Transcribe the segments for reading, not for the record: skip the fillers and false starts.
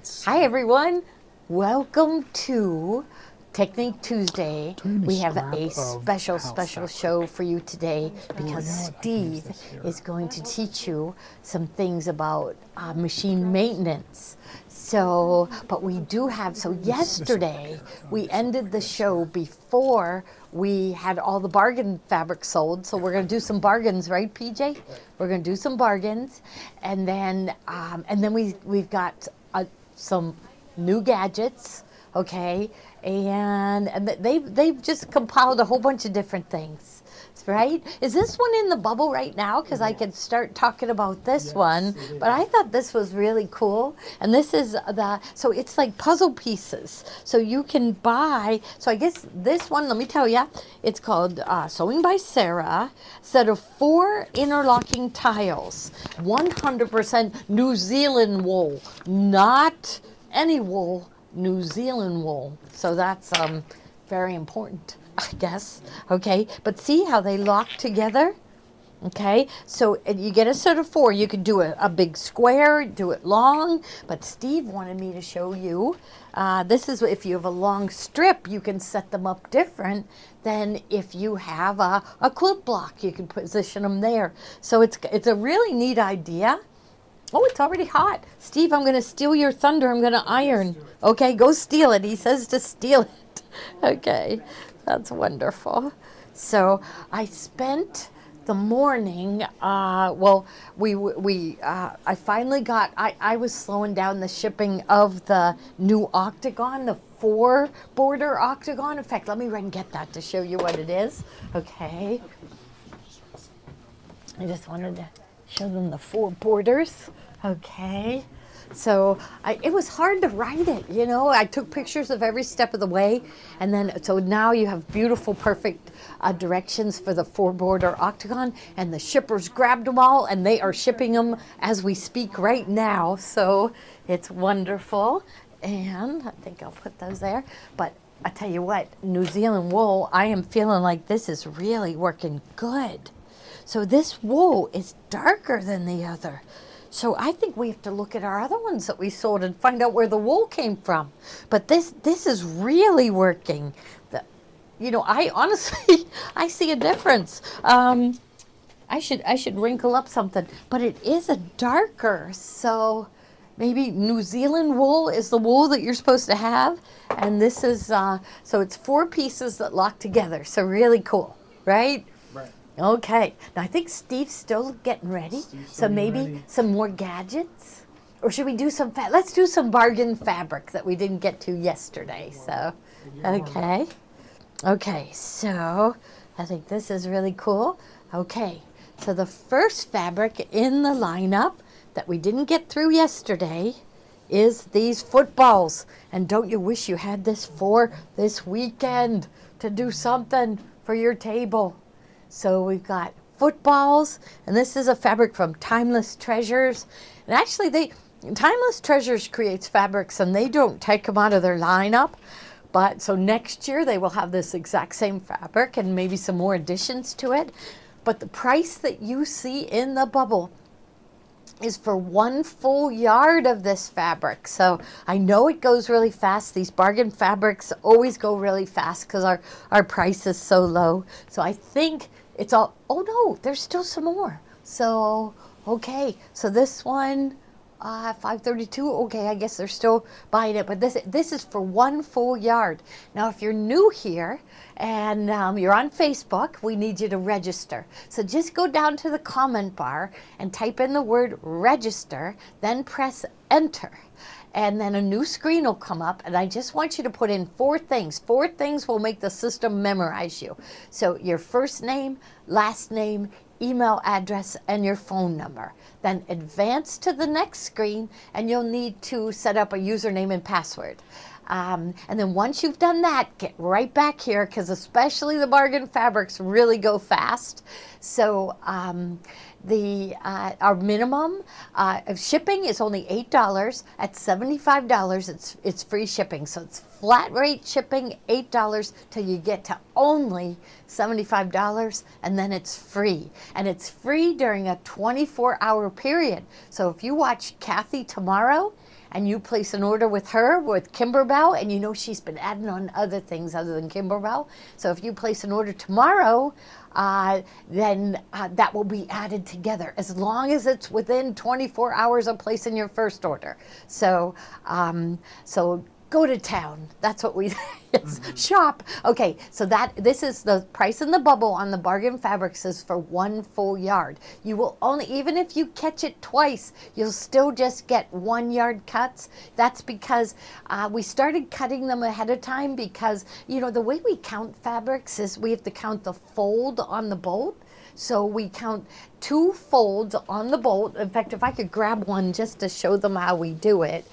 Hi everyone, welcome to Technique Tuesday. We have a special show for you today because Steve is going to teach you some things about machine maintenance. But we do have, yesterday we ended the show before we had all the bargain fabric sold. So we're going to do some bargains, right, PJ? We're going to do some bargains, and then we've got some new gadgets, okay, and they've just compiled a whole bunch of different things, right? Is this one in the bubble right now? Because I could start talking about this one, but I thought this was really cool. And this is so it's like puzzle pieces. So you can buy, so I guess this one, let me tell you, it's called Sewing by Sarah, set of 4 interlocking tiles, 100% New Zealand wool, not any wool, New Zealand wool. So that's very important, I guess. Okay, but see how they lock together? Okay, so you get a set of 4. You could do a big square, do it long, but Steve wanted me to show you. This is if you have a long strip, you can set them up different than if you have a quilt block. You can position them there. So it's a really neat idea. Oh, it's already hot. Steve, I'm going to steal your thunder. I'm going to iron. Okay, go steal it. He says to steal it. Okay, that's wonderful. So I spent the morning, I finally got, I was slowing down the shipping of the new octagon, the 4 border octagon. In fact, let me run and get that to show you what it is. Okay. I just wanted to show them the 4 borders. Okay. So it was hard to write it, you know. I took pictures of every step of the way, and then so now you have beautiful, perfect directions for the 4 border octagon, and the shippers grabbed them all, and they are shipping them as we speak right now. So it's wonderful, and I think I'll put those there. But I tell you what, New Zealand wool, I am feeling like this is really working good. So this wool is darker than the other. So I think we have to look at our other ones that we sold and find out where the wool came from. But this is really working. I honestly, I see a difference. I should wrinkle up something, but it is a darker. So maybe New Zealand wool is the wool that you're supposed to have. And this is, so it's 4 pieces that lock together. So really cool, right? Right. Okay, now I think Steve's still getting ready, so maybe some more gadgets, or should we do some, let's do some bargain fabric that we didn't get to yesterday, so, okay, so I think this is really cool. Okay, so the first fabric in the lineup that we didn't get through yesterday is these footballs, and don't you wish you had this for this weekend to do something for your table? So we've got footballs, and this is a fabric from Timeless Treasures. And actually, Timeless Treasures creates fabrics, and they don't take them out of their lineup. But so next year, they will have this exact same fabric and maybe some more additions to it. But the price that you see in the bubble is for 1 full yard of this fabric. So I know it goes really fast. These bargain fabrics always go really fast because our price is so low. So I think it's all, oh no, there's still some more. So, okay, so this one, 532, okay, I guess they're still buying it, but this is for 1 full yard. Now, if you're new here and you're on Facebook, we need you to register. So just go down to the comment bar and type in the word register, then press enter. And then a new screen will come up, and I just want you to put in 4 things. 4 things will make the system memorize you. So your first name, last name, email address, and your phone number. Then advance to the next screen, and you'll need to set up a username and password. And then once you've done that, get right back here, because especially the bargain fabrics really go fast. So our minimum of shipping is only $8. At $75, it's free shipping. So it's flat rate shipping, $8 till you get to only $75, and then it's free. And it's free during a 24-hour period. So if you watch Kathy tomorrow and you place an order with her, with Kimberbell, and you know she's been adding on other things other than Kimberbell. So if you place an order tomorrow, then that will be added together as long as it's within 24 hours of placing your first order. So, so go to town. That's what we shop. Okay, so this is the price in the bubble on the bargain fabrics is for 1 full yard. You will only, even if you catch it twice, you'll still just get 1 yard cuts. That's because we started cutting them ahead of time because, you know, the way we count fabrics is we have to count the fold on the bolt. So we count 2 folds on the bolt. In fact, if I could grab one just to show them how we do it.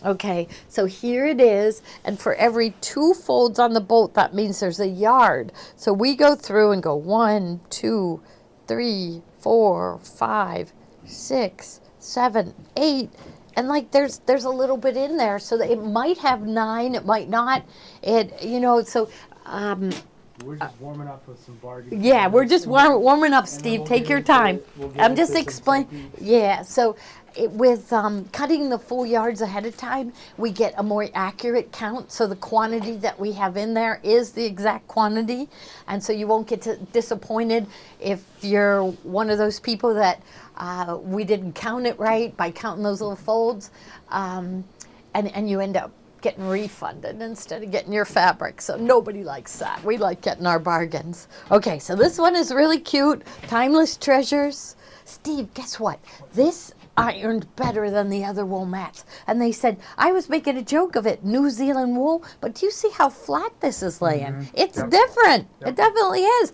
Okay, so here it is, and for every 2 folds on the bolt, that means there's a yard. So we go through and go 1, 2, 3, 4, 5, 6, 7, 8, and like there's a little bit in there, so that it might have 9, it might not. It, you know, so. We're just warming up with some bargain. Yeah, we're just warming up, Steve. Take your time. I'm just explaining. Yeah, so with cutting the full yards ahead of time, we get a more accurate count. So the quantity that we have in there is the exact quantity. And so you won't get disappointed if you're one of those people that we didn't count it right by counting those little folds. And you end up getting refunded instead of getting your fabric. So nobody likes that. We like getting our bargains. Okay, so this one is really cute. Timeless Treasures. Steve, guess what? This ironed better than the other wool mats. And they said, I was making a joke of it, New Zealand wool, but do you see how flat this is laying? It's different. It definitely is.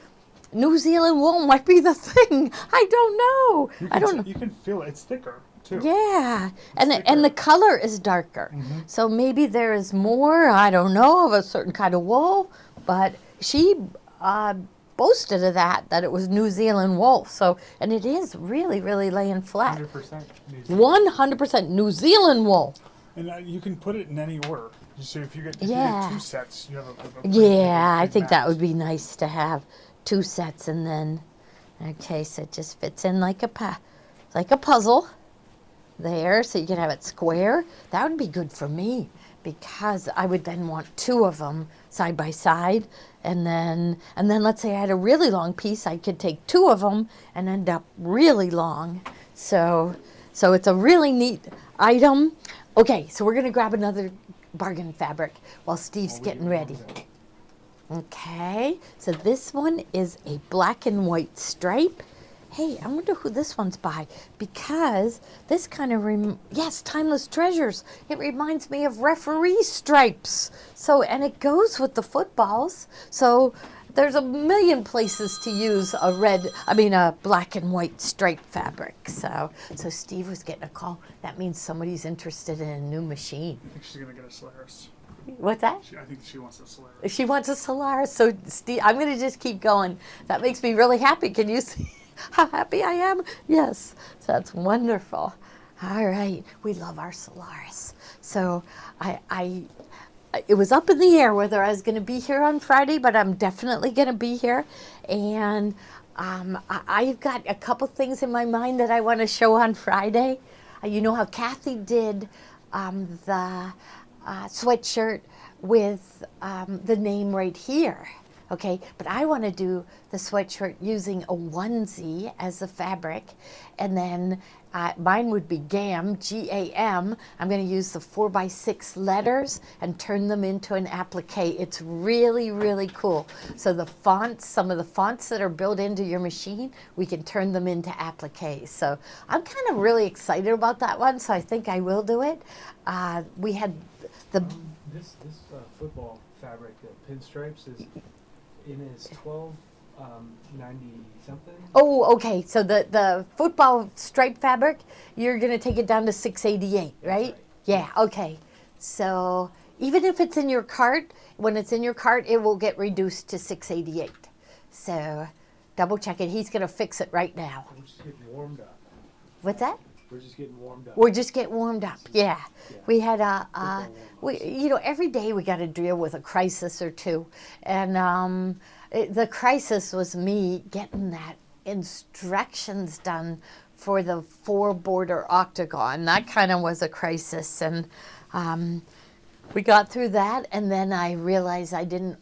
New Zealand wool might be the thing. I don't know. I don't know. You can feel it. It's thicker. Too. Yeah, and the color is darker. So maybe there is more, I don't know, of a certain kind of wool, but she boasted of that it was New Zealand wool. So, and it is really, really laying flat. 100% New Zealand wool. And you can put it in any order. So if you get 2 sets, you have a yeah, I think that would be nice to have 2 sets, and then, okay, so it just fits in like a puzzle. There, so you can have it square. That would be good for me because I would then want 2 of them side by side, and then let's say I had a really long piece, I could take 2 of them and end up really long. So it's a really neat item. Okay, so we're gonna grab another bargain fabric while Steve's getting ready. Okay, so this one is a black and white stripe. Hey, I wonder who this one's by, because this kind of, yes, Timeless Treasures. It reminds me of referee stripes. So, and it goes with the footballs. So there's a million places to use a black and white stripe fabric. So Steve was getting a call. That means somebody's interested in a new machine. I think she's going to get a Solaris. What's that? I think she wants a Solaris. She wants a Solaris. So Steve, I'm going to just keep going. That makes me really happy. Can you see how happy I am? Yes, so that's wonderful. All right, we love our Solaris. So it was up in the air whether I was going to be here on Friday, but I'm definitely going to be here. And I've got a couple things in my mind that I want to show on Friday. You know how Kathy did the sweatshirt with the name right here. Okay, but I want to do the sweatshirt using a onesie as the fabric, and then mine would be GAM, G-A-M. I'm going to use the 4x6 letters and turn them into an applique. It's really, really cool. So the fonts, some of the fonts that are built into your machine, we can turn them into appliques. So I'm kind of really excited about that one, so I think I will do it. We had the... This football fabric, pinstripes, is is 1290 something. Oh, okay. So the football stripe fabric, you're going to take it down to 688, right? Yeah, okay. So even if it's in your cart, when it's in your cart, it will get reduced to 688. So double check it. He's going to fix it right now. We're just getting warmed up. What's that? We're just getting warmed up. We're just getting warmed up. Yeah. We had every day we got to deal with a crisis or two, and the crisis was me getting that instructions done for the 4-border octagon. That kind of was a crisis, and we got through that, and then I realized I didn't,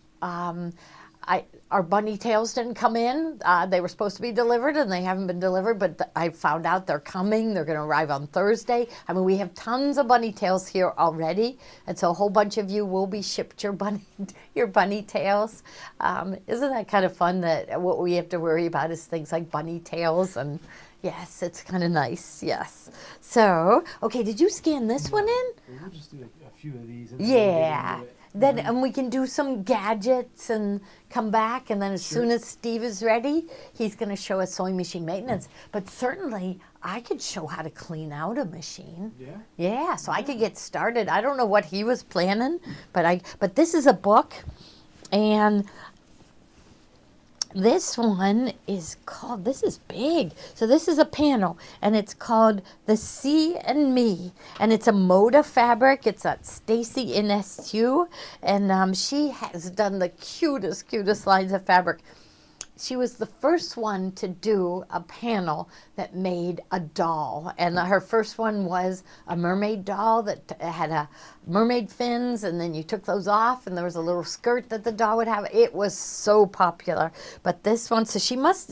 our bunny tails didn't come in. They were supposed to be delivered, and they haven't been delivered, but I found out they're coming. They're going to arrive on Thursday. I mean, we have tons of bunny tails here already, and so a whole bunch of you will be shipped your bunny tails. Isn't that kind of fun that what we have to worry about is things like bunny tails? And yes, it's kind of nice, yes. So, okay, did you scan this one in? We'll just do a few of these. And Yeah. Then and we can do some gadgets and come back, and then as soon as Steve is ready, he's going to show us sewing machine maintenance. But certainly, I could show how to clean out a machine. Yeah. Yeah, so I could get started. I don't know what he was planning, but this is a book, and this one is called, this is big. So this is a panel, and it's called The Sea and Me. And it's a Moda fabric. It's at Stacy Inescu. And she has done the cutest lines of fabric. She was the first one to do a panel that made a doll. And her first one was a mermaid doll that had a mermaid fins, and then you took those off, and there was a little skirt that the doll would have. It was so popular. But this one, so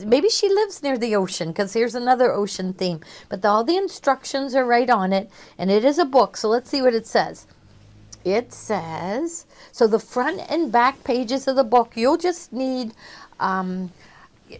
maybe she lives near the ocean, because here's another ocean theme. But all the instructions are right on it, and it is a book. So let's see what it says. It says, so the front and back pages of the book, you'll just need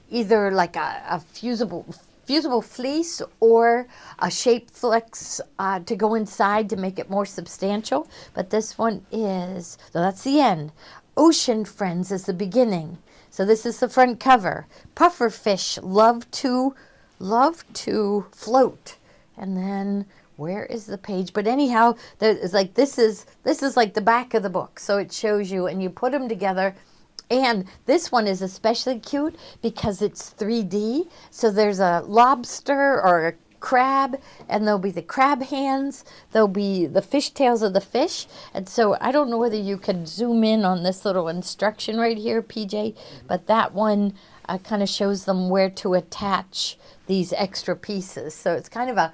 either like a fusible fleece or a shape flex to go inside to make it more substantial. But this one is, so that's the end. Ocean Friends is the beginning. So this is the front cover. Pufferfish love to float. And then where is the page? But anyhow, there's like this is like the back of the book. So it shows you, and you put them together. And this one is especially cute because it's 3D. So there's a lobster or a crab, and there'll be the crab hands. There'll be the fish tails of the fish. And so I don't know whether you can zoom in on this little instruction right here, PJ, but that one kind of shows them where to attach these extra pieces. So it's kind of a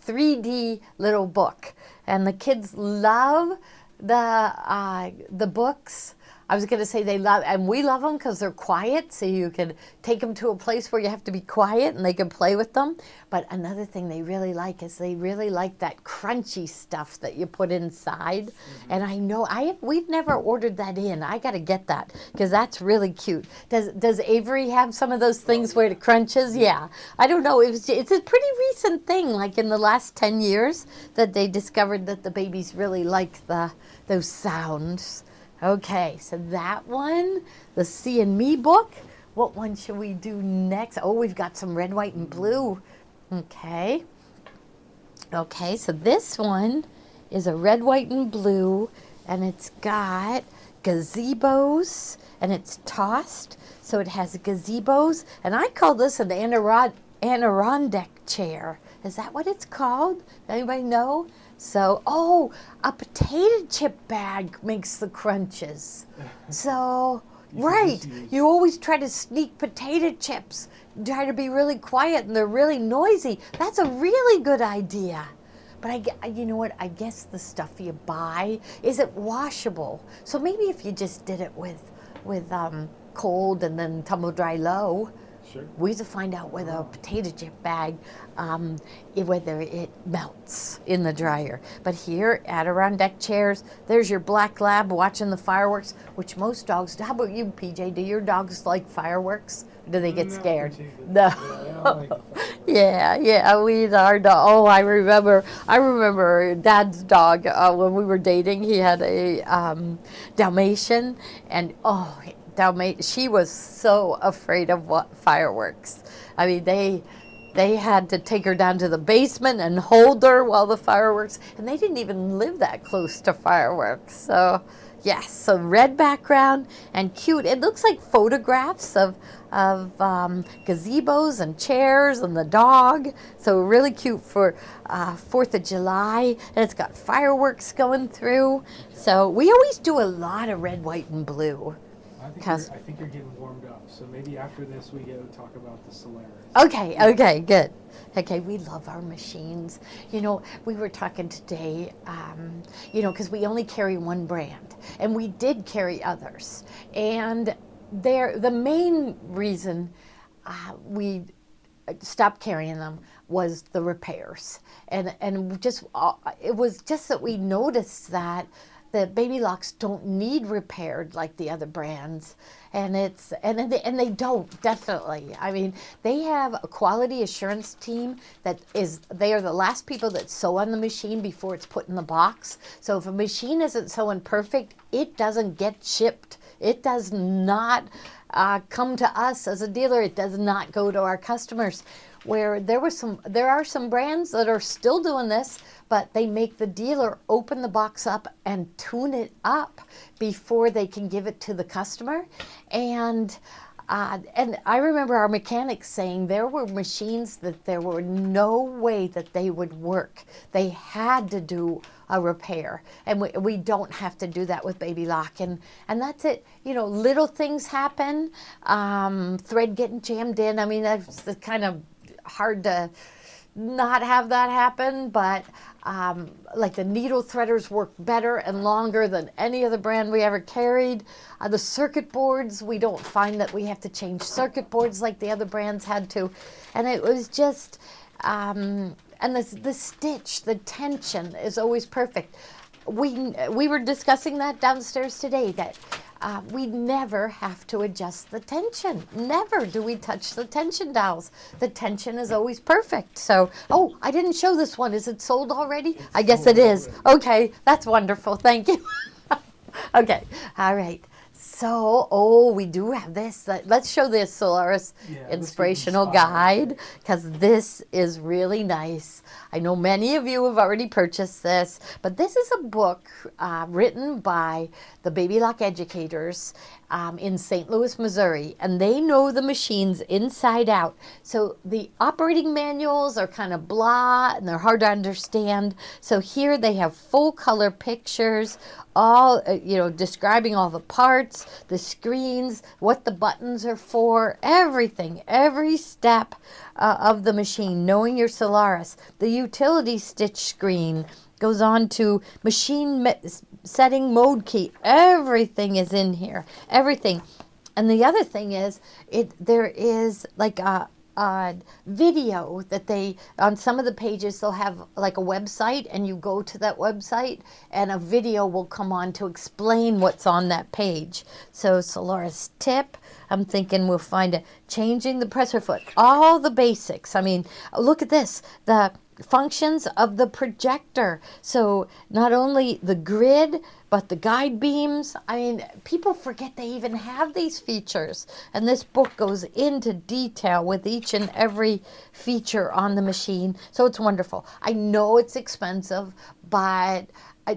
3D little book. And the kids love the books. I was going to say they love, and we love them because they're quiet, so you can take them to a place where you have to be quiet and they can play with them. But another thing they really like is they really like that crunchy stuff that you put inside. Mm-hmm. And I know we've never ordered that in. I got to get that because that's really cute. Does Avery have some of those things where it crunches? Yeah. I don't know. It's a pretty recent thing, like in the last 10 years, that they discovered that the babies really like those sounds. Okay, so that one, the Sea and Me book. What one should we do next? Oh, we've got some red, white, and blue. Okay. Okay, so this one is a red, white, and blue, and it's got gazebos, and it's tossed. So it has gazebos, and I call this an Adirondack chair. Is that what it's called? Anybody know? So, a potato chip bag makes the crunches. So, right, you always try to sneak potato chips, try to be really quiet, and they're really noisy. That's a really good idea. But you know what? I guess the stuff you buy isn't washable. So maybe if you just did it with cold and then tumble dry low. Sure. We have to find out whether a potato chip bag, whether it melts in the dryer. But here, Adirondack chairs, there's your black lab watching the fireworks, which most dogs do. How about you, PJ? Do your dogs like fireworks? Or do they get scared? No. Yeah, our dog. Oh, I remember Dad's dog when we were dating. He had a Dalmatian, and she was so afraid of fireworks. I mean, they had to take her down to the basement and hold her while the fireworks, and they didn't even live that close to fireworks. So, yes, so red background and cute. It looks like photographs of gazebos and chairs and the dog. So really cute for 4th of July, and it's got fireworks going through. So we always do a lot of red, white, and blue. I think you're getting warmed up. So maybe after this, we get to talk about the Solaris. Okay, okay, good. Okay, we love our machines. You know, we were talking today, you know, because we only carry one brand, and we did carry others. And the main reason we stopped carrying them was the repairs. And just, it was just that we noticed that the baby locks don't need repaired like the other brands, and they don't, definitely. I mean, they have a quality assurance team they are the last people that sew on the machine before it's put in the box. So if a machine isn't sewing perfect, it doesn't get shipped. It does not come to us as a dealer. It does not go to our customers. Where there are some brands that are still doing this, but they make the dealer open the box up and tune it up before they can give it to the customer. And I remember our mechanics saying there were machines that there were no way that they would work. They had to do a repair, and we don't have to do that with Baby Lock, and that's it. You know, little things happen, thread getting jammed in. I mean, that's kind of hard to not have that happen, but like the needle threaders work better and longer than any other brand we ever carried. The circuit boards, we don't find that we have to change circuit boards like the other brands had to. And it was just, and the stitch, the tension is always perfect. We were discussing that downstairs today, that we never have to adjust the tension. Never do we touch the tension dials. The tension is always perfect. So, oh, I didn't show this one. Is it sold already? I guess it is. Okay, that's wonderful. Thank you. Okay, all right. So, oh, we do have this. Let's show this Solaris Inspirational Guide, because this is really nice. I know many of you have already purchased this, but this is a book written by the Baby Lock educators in St. Louis, Missouri, and they know the machines inside out. So the operating manuals are kind of blah, and they're hard to understand. So here they have full color pictures, all describing all the parts, the screens, what the buttons are for, everything, every step of the machine, knowing your Solaris. The utility stitch screen goes on to machine setting mode key. Everything is in here, everything. And the other thing is, there is like a video that they, on some of the pages, they'll have like a website, and you go to that website and a video will come on to explain what's on that page. So Solaris tip, I'm thinking we'll find it. Changing the presser foot, all the basics. I mean, look at this, the functions of the projector. So not only the grid, but the guide beams. I mean, people forget they even have these features. And this book goes into detail with each and every feature on the machine. So it's wonderful. I know it's expensive, but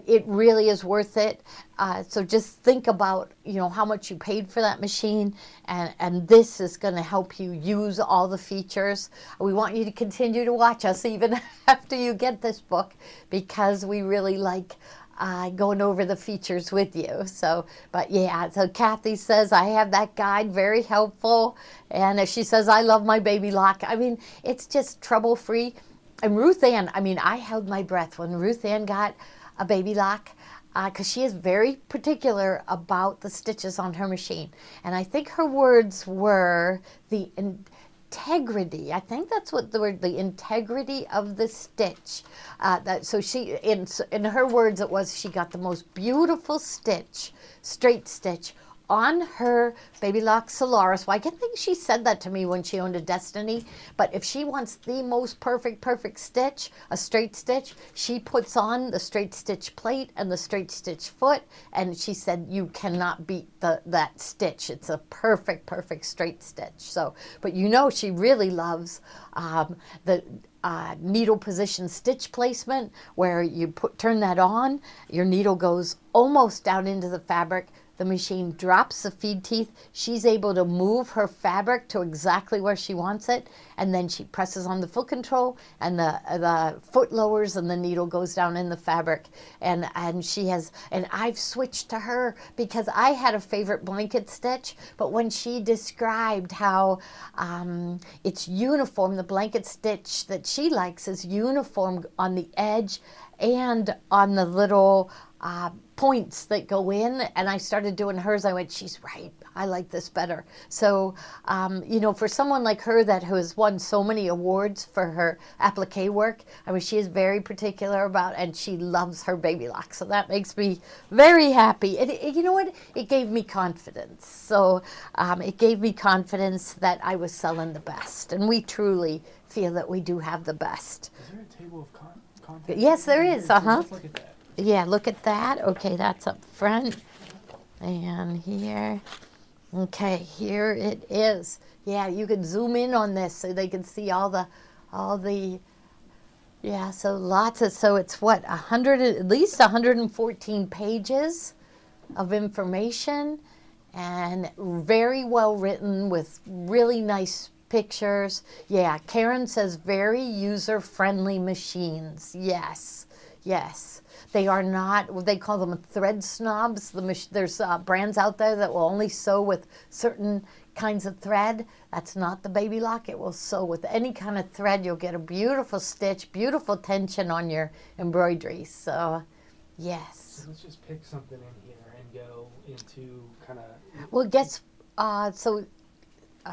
it really is worth it. So just think about, how much you paid for that machine, and this is going to help you use all the features. We want you to continue to watch us even after you get this book, because we really like going over the features with you. So, but yeah, so Kathy says, I have that guide, very helpful. And she says, I love my Baby Lock. I mean, it's just trouble-free. And Ruth Ann, I mean, I held my breath when Ruth Ann got a Baby Lock, because she is very particular about the stitches on her machine. And I think her words were the integrity. I think that's what the word, the integrity of the stitch. So she, in her words, it was, she got the most beautiful stitch, straight stitch, on her Baby Lock Solaris. Well, I can't think she said that to me when she owned a Destiny, but if she wants the most perfect stitch, a straight stitch, she puts on the straight stitch plate and the straight stitch foot, and she said you cannot beat that stitch. It's a perfect straight stitch. So, but she really loves the needle position stitch placement, where you turn that on, your needle goes almost down into the fabric, the machine drops the feed teeth, she's able to move her fabric to exactly where she wants it, and then she presses on the foot control, and the foot lowers, and the needle goes down in the fabric. And I've switched to her because I had a favorite blanket stitch, but when she described how it's uniform, the blanket stitch that she likes is uniform on the edge and on the little points that go in, and I started doing hers. I went, she's right, I like this better. So you know, for someone like her that has won so many awards for her applique work, I mean, she is very particular about, and she loves her baby lock, so that makes me very happy. You know what, it gave me confidence. So it gave me confidence that I was selling the best, and we truly feel that we do have the best. Is there a table of contents? Yes, there is. Let's look at that. Yeah, look at that. Okay, that's up front. And here. Okay, here it is. Yeah, you can zoom in on this so they can see all the yeah, so it's what, at least 114 pages of information, and very well written with really nice pictures. Yeah, Karen says very user-friendly machines. Yes, yes. They are not, they call them thread snobs. There's brands out there that will only sew with certain kinds of thread. That's not the Baby Lock. It will sew with any kind of thread. You'll get a beautiful stitch, beautiful tension on your embroidery. So, yes. So let's just pick something in here and go into kind of... Well, guess,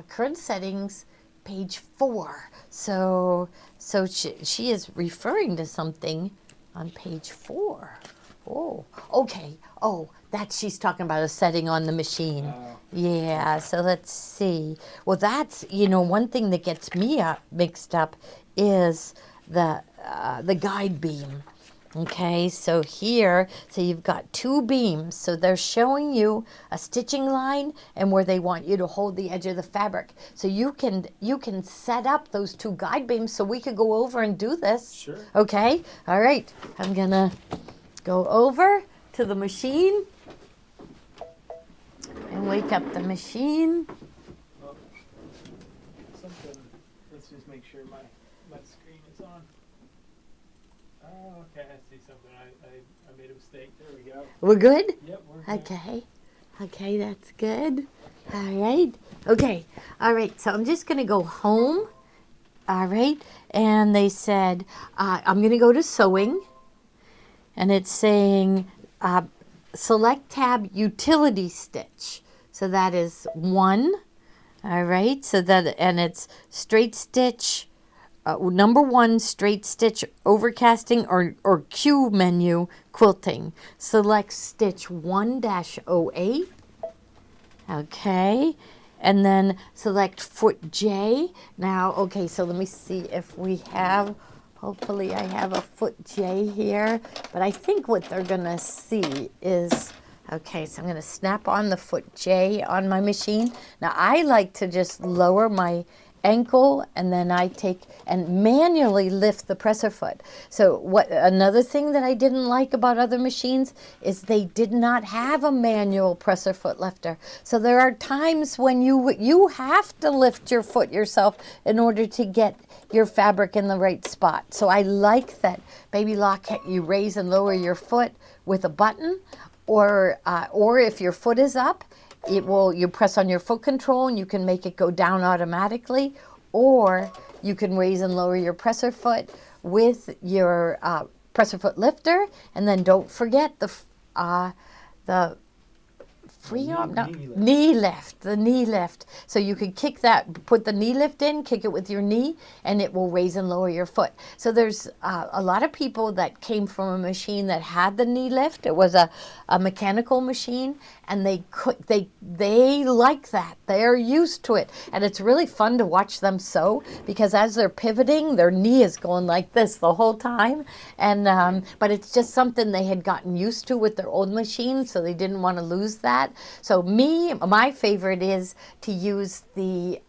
current settings, page 4. So she is referring to something on page 4. Oh, okay. Oh, that she's talking about a setting on the machine. Yeah, so let's see. Well, that's, you know, one thing that gets me mixed up is the guide beam. Okay, so here, so you've got 2 beams. So they're showing you a stitching line and where they want you to hold the edge of the fabric. So you can set up those 2 guide beams, so we could go over and do this. Sure. Okay, all right. I'm gonna go over to the machine and wake up the machine. Well, let's just make sure my screen is on. Oh, okay, I see something. I made a mistake. There we go. We're good? Yep, we're good. Okay. Okay, that's good. All right. Okay. All right. So I'm just going to go home. All right. And they said, I'm going to go to sewing. And it's saying, select tab utility stitch. So that is 1. All right. So that, and it's straight stitch. Number 1, straight stitch overcasting or Q menu quilting. Select stitch 1-08. Okay. And then select foot J. Now, okay, so let me see if we have, hopefully I have a foot J here. But I think what they're going to see is, okay, so I'm going to snap on the foot J on my machine. Now, I like to just lower my ankle, and then I take and manually lift the presser foot. So another thing that I didn't like about other machines is they did not have a manual presser foot lifter. So there are times when you have to lift your foot yourself in order to get your fabric in the right spot. So I like that Baby Lock, you raise and lower your foot with a button, or if your foot is up, you press on your foot control and you can make it go down automatically, or you can raise and lower your presser foot with your presser foot lifter. And then don't forget the free arm, no, knee lift, the knee lift. So you can kick that, put the knee lift in, kick it with your knee, and it will raise and lower your foot. So there's a lot of people that came from a machine that had the knee lift. It was a mechanical machine, and they like that. They're used to it, and it's really fun to watch them sew, because as they're pivoting, their knee is going like this the whole time. And but it's just something they had gotten used to with their old machine, so they didn't want to lose that. So my favorite is to use the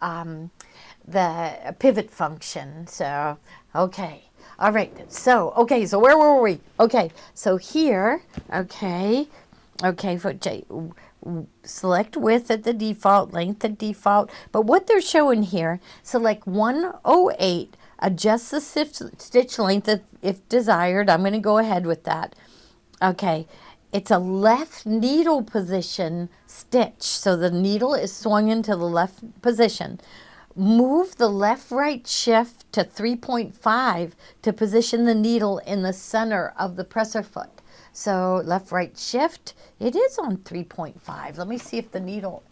pivot function. So, okay. All right. So, okay. So where were we? Okay. So here, okay, foot J. select width at the default, length at default. But what they're showing here, select 108, adjust the stitch length if desired. I'm going to go ahead with that. Okay, it's a left needle position stitch. So the needle is swung into the left position. Move the left-right shift to 3.5 to position the needle in the center of the presser foot. So left-right shift, it is on 3.5. Let me see if the needle,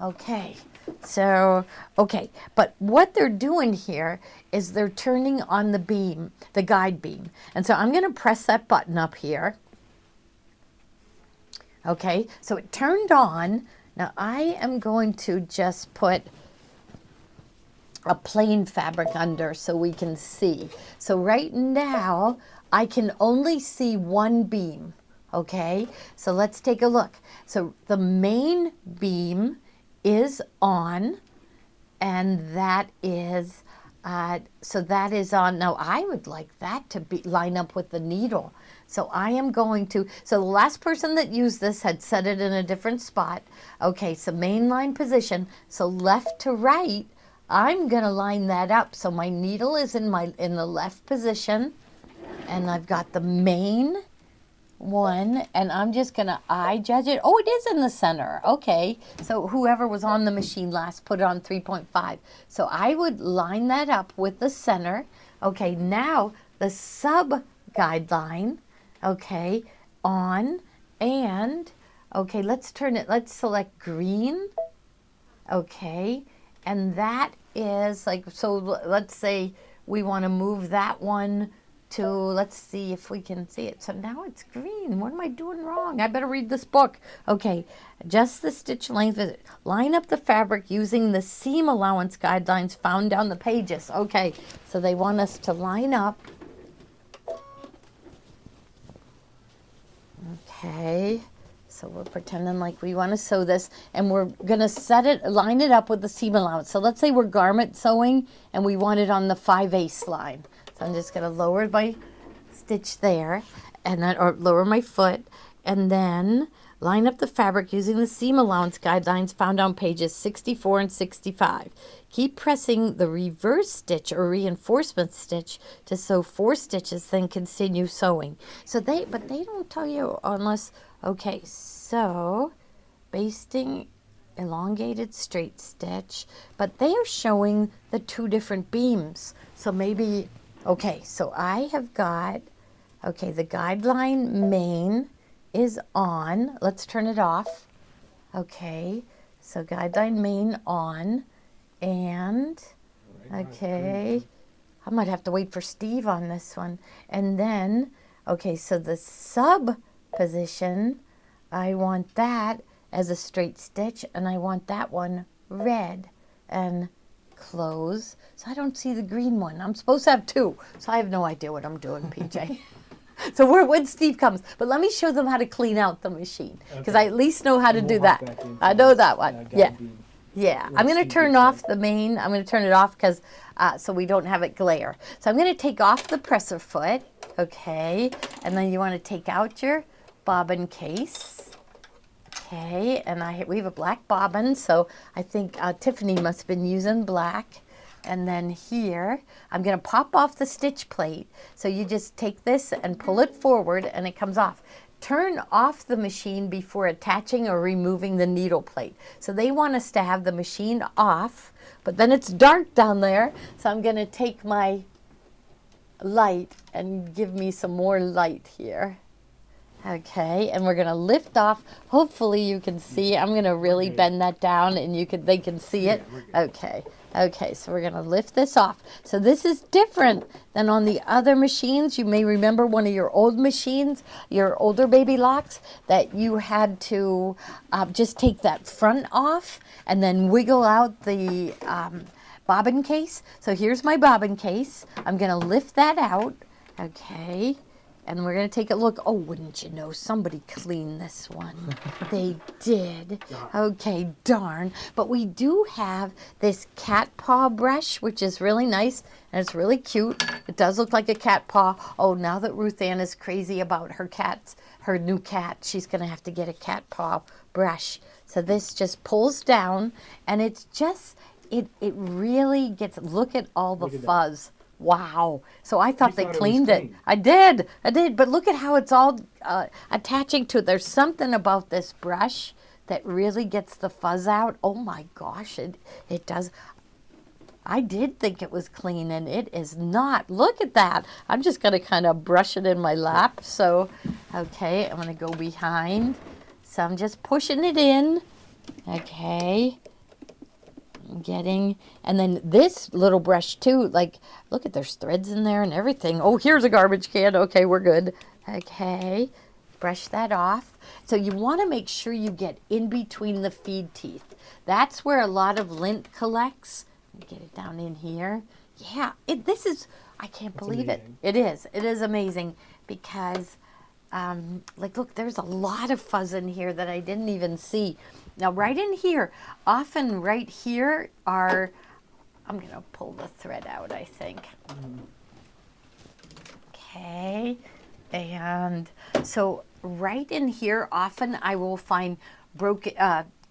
okay. So, okay, but what they're doing here is they're turning on the beam, the guide beam. And so I'm gonna press that button up here. Okay, so it turned on. Now I am going to just put a plain fabric under so we can see. So right now I can only see one beam. Okay, so let's take a look. So the main beam is on, and that is so that is on. Now I would like that to be line up with the needle. So I am going to, so the last person that used this had set it in a different spot. Okay, so mainline position, so left to right, I'm gonna line that up. So my needle is in the left position, and I've got the main one, and I'm just gonna eye judge it. Oh, it is in the center. Okay, so whoever was on the machine last put it on 3.5. So I would line that up with the center. Okay, now the sub guideline, okay, on, and okay, let's turn it, let's select green. Okay, and that is like, so let's say we want to move that one to, let's see if we can see it. So now it's green. What am I doing wrong? I better read this book. Okay, adjust the stitch length. Line up the fabric using the seam allowance guidelines found down the pages. Okay, so they want us to line up. Okay, so we're pretending like we want to sew this, and we're going to set it, line it up with the seam allowance. So let's say we're garment sewing and we want it on the 5/8 line. So I'm just going to lower my stitch there, and then, or lower my foot, and then line up the fabric using the seam allowance guidelines found on pages 64 and 65. Keep pressing the reverse stitch or reinforcement stitch to sew 4 stitches, then continue sewing. So but they don't tell you unless, okay, so basting, elongated straight stitch, but they are showing the 2 different beams. So maybe, okay, so I have got, okay, the guideline main is on. Let's turn it off. Okay, so guideline main on, and okay, I might have to wait for Steve on this one. And then, okay, so the sub position, I want that as a straight stitch, and I want that one red, and close. So I don't see the green one. I'm supposed to have 2, so I have no idea what I'm doing, PJ. So we're when Steve comes, but let me show them how to clean out the machine, because I at least know how to do that. I know that one. Yeah, yeah. I'm going to turn off the main. I'm going to turn it off because so we don't have it glare. So I'm going to take off the presser foot. Okay, and then you want to take out your bobbin case. Okay, and we have a black bobbin, so I think Tiffany must have been using black. And then here, I'm going to pop off the stitch plate. So you just take this and pull it forward, and it comes off. Turn off the machine before attaching or removing the needle plate. So they want us to have the machine off, but then it's dark down there. So I'm going to take my light and give me some more light here. Okay, and we're going to lift off. Hopefully you can see. I'm going to really bend that down, and they can see it. Okay. Okay, so we're going to lift this off. So this is different than on the other machines. You may remember one of your old machines, your older baby locks, that you had to just take that front off and then wiggle out the bobbin case. So here's my bobbin case. I'm going to lift that out. Okay. And we're going to take a look. Oh, wouldn't you know, somebody cleaned this one. They did. Okay, darn. But we do have this cat paw brush, which is really nice, and it's really cute. It does look like a cat paw. Oh, now that Ruth Ann is crazy about her cats, her new cat, she's going to have to get a cat paw brush. So this just pulls down, and it's just, it really gets, look at all the fuzz. Wow. So I thought they cleaned it. I did, but look at how it's all attaching to it. There's something about this brush that really gets the fuzz out. Oh my gosh, it does. I did think it was clean, and it is not. Look at that. I'm just going to kind of brush it in my lap. So, okay, I'm going to go behind. So I'm just pushing it in. Okay. I'm getting, and then this little brush too, like, look at, there's threads in there and everything. Oh, here's a garbage can. Okay, we're good. Okay, brush that off. So you want to make sure you get in between the feed teeth. That's where a lot of lint collects. Get it down in here. Yeah, this is, I can't believe it. It is amazing because, like, look, there's a lot of fuzz in here that I didn't even see. Now, right in here, often right here are, I'm going to pull the thread out, I think. Okay, and so right in here, often I will find broken,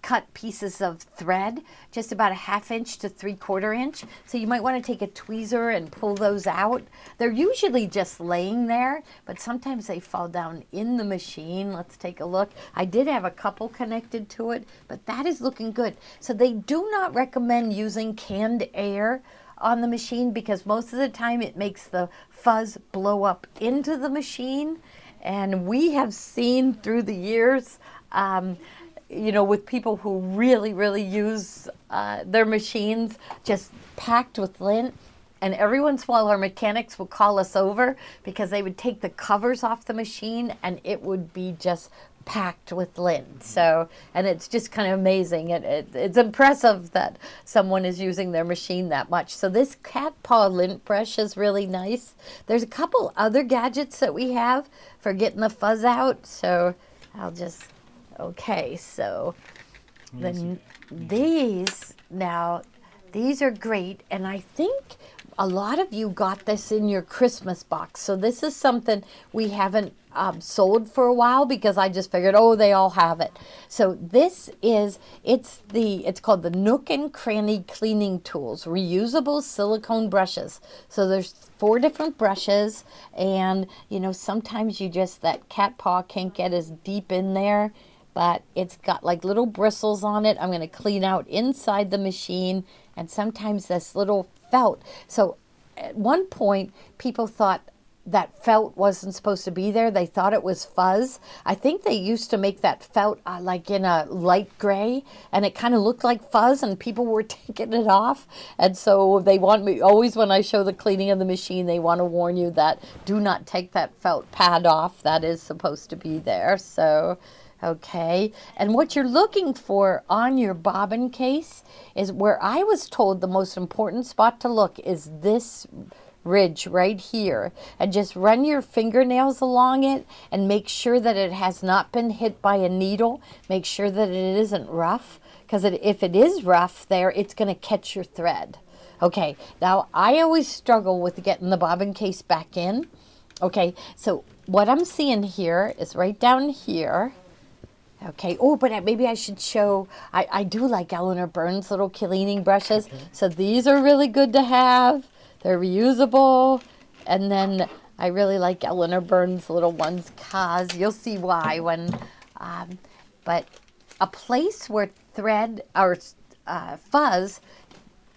cut pieces of thread, just about a 1/2 inch to 3/4 inch. So you might want to take a tweezer and pull those out. They're usually just laying there, but sometimes they fall down in the machine. Let's take a look. I did have a couple connected to it, but that is looking good. So they do not recommend using canned air on the machine because most of the time it makes the fuzz blow up into the machine. And we have seen through the years, you know, with people who really, really use their machines just packed with lint. And every once in a while our mechanics would call us over because they would take the covers off the machine and it would be just packed with lint. So, and it's just kind of amazing. It's impressive that someone is using their machine that much. So this cat paw lint brush is really nice. There's a couple other gadgets that we have for getting the fuzz out. So I'll just, okay, so then these, now these are great, and I think a lot of you got this in your Christmas box. So this is something we haven't sold for a while because I just figured, oh, they all have it. So this is, it's called the Nook and Cranny Cleaning Tools, reusable silicone brushes. So there's 4 different brushes, and you know, sometimes you just, that cat paw can't get as deep in there, but it's got like little bristles on it. I'm going to clean out inside the machine, and sometimes this little felt. So at one point, people thought that felt wasn't supposed to be there. They thought it was fuzz. I think they used to make that felt like in a light gray, and it kind of looked like fuzz, and people were taking it off. And so they want me, always when I show the cleaning of the machine, they want to warn you that do not take that felt pad off. That is supposed to be there. So, okay, and what you're looking for on your bobbin case is where I was told the most important spot to look is this ridge right here, and just run your fingernails along it and make sure that it has not been hit by a needle. Make sure that it isn't rough, because if it is rough there, it's going to catch your thread. Okay, now I always struggle with getting the bobbin case back in. Okay, so what I'm seeing here is right down here. Okay, oh, but maybe I should show, I do like Eleanor Burns' little cleaning brushes. Okay. So these are really good to have. They're reusable. And then I really like Eleanor Burns' little ones because you'll see why when, but a place where thread or fuzz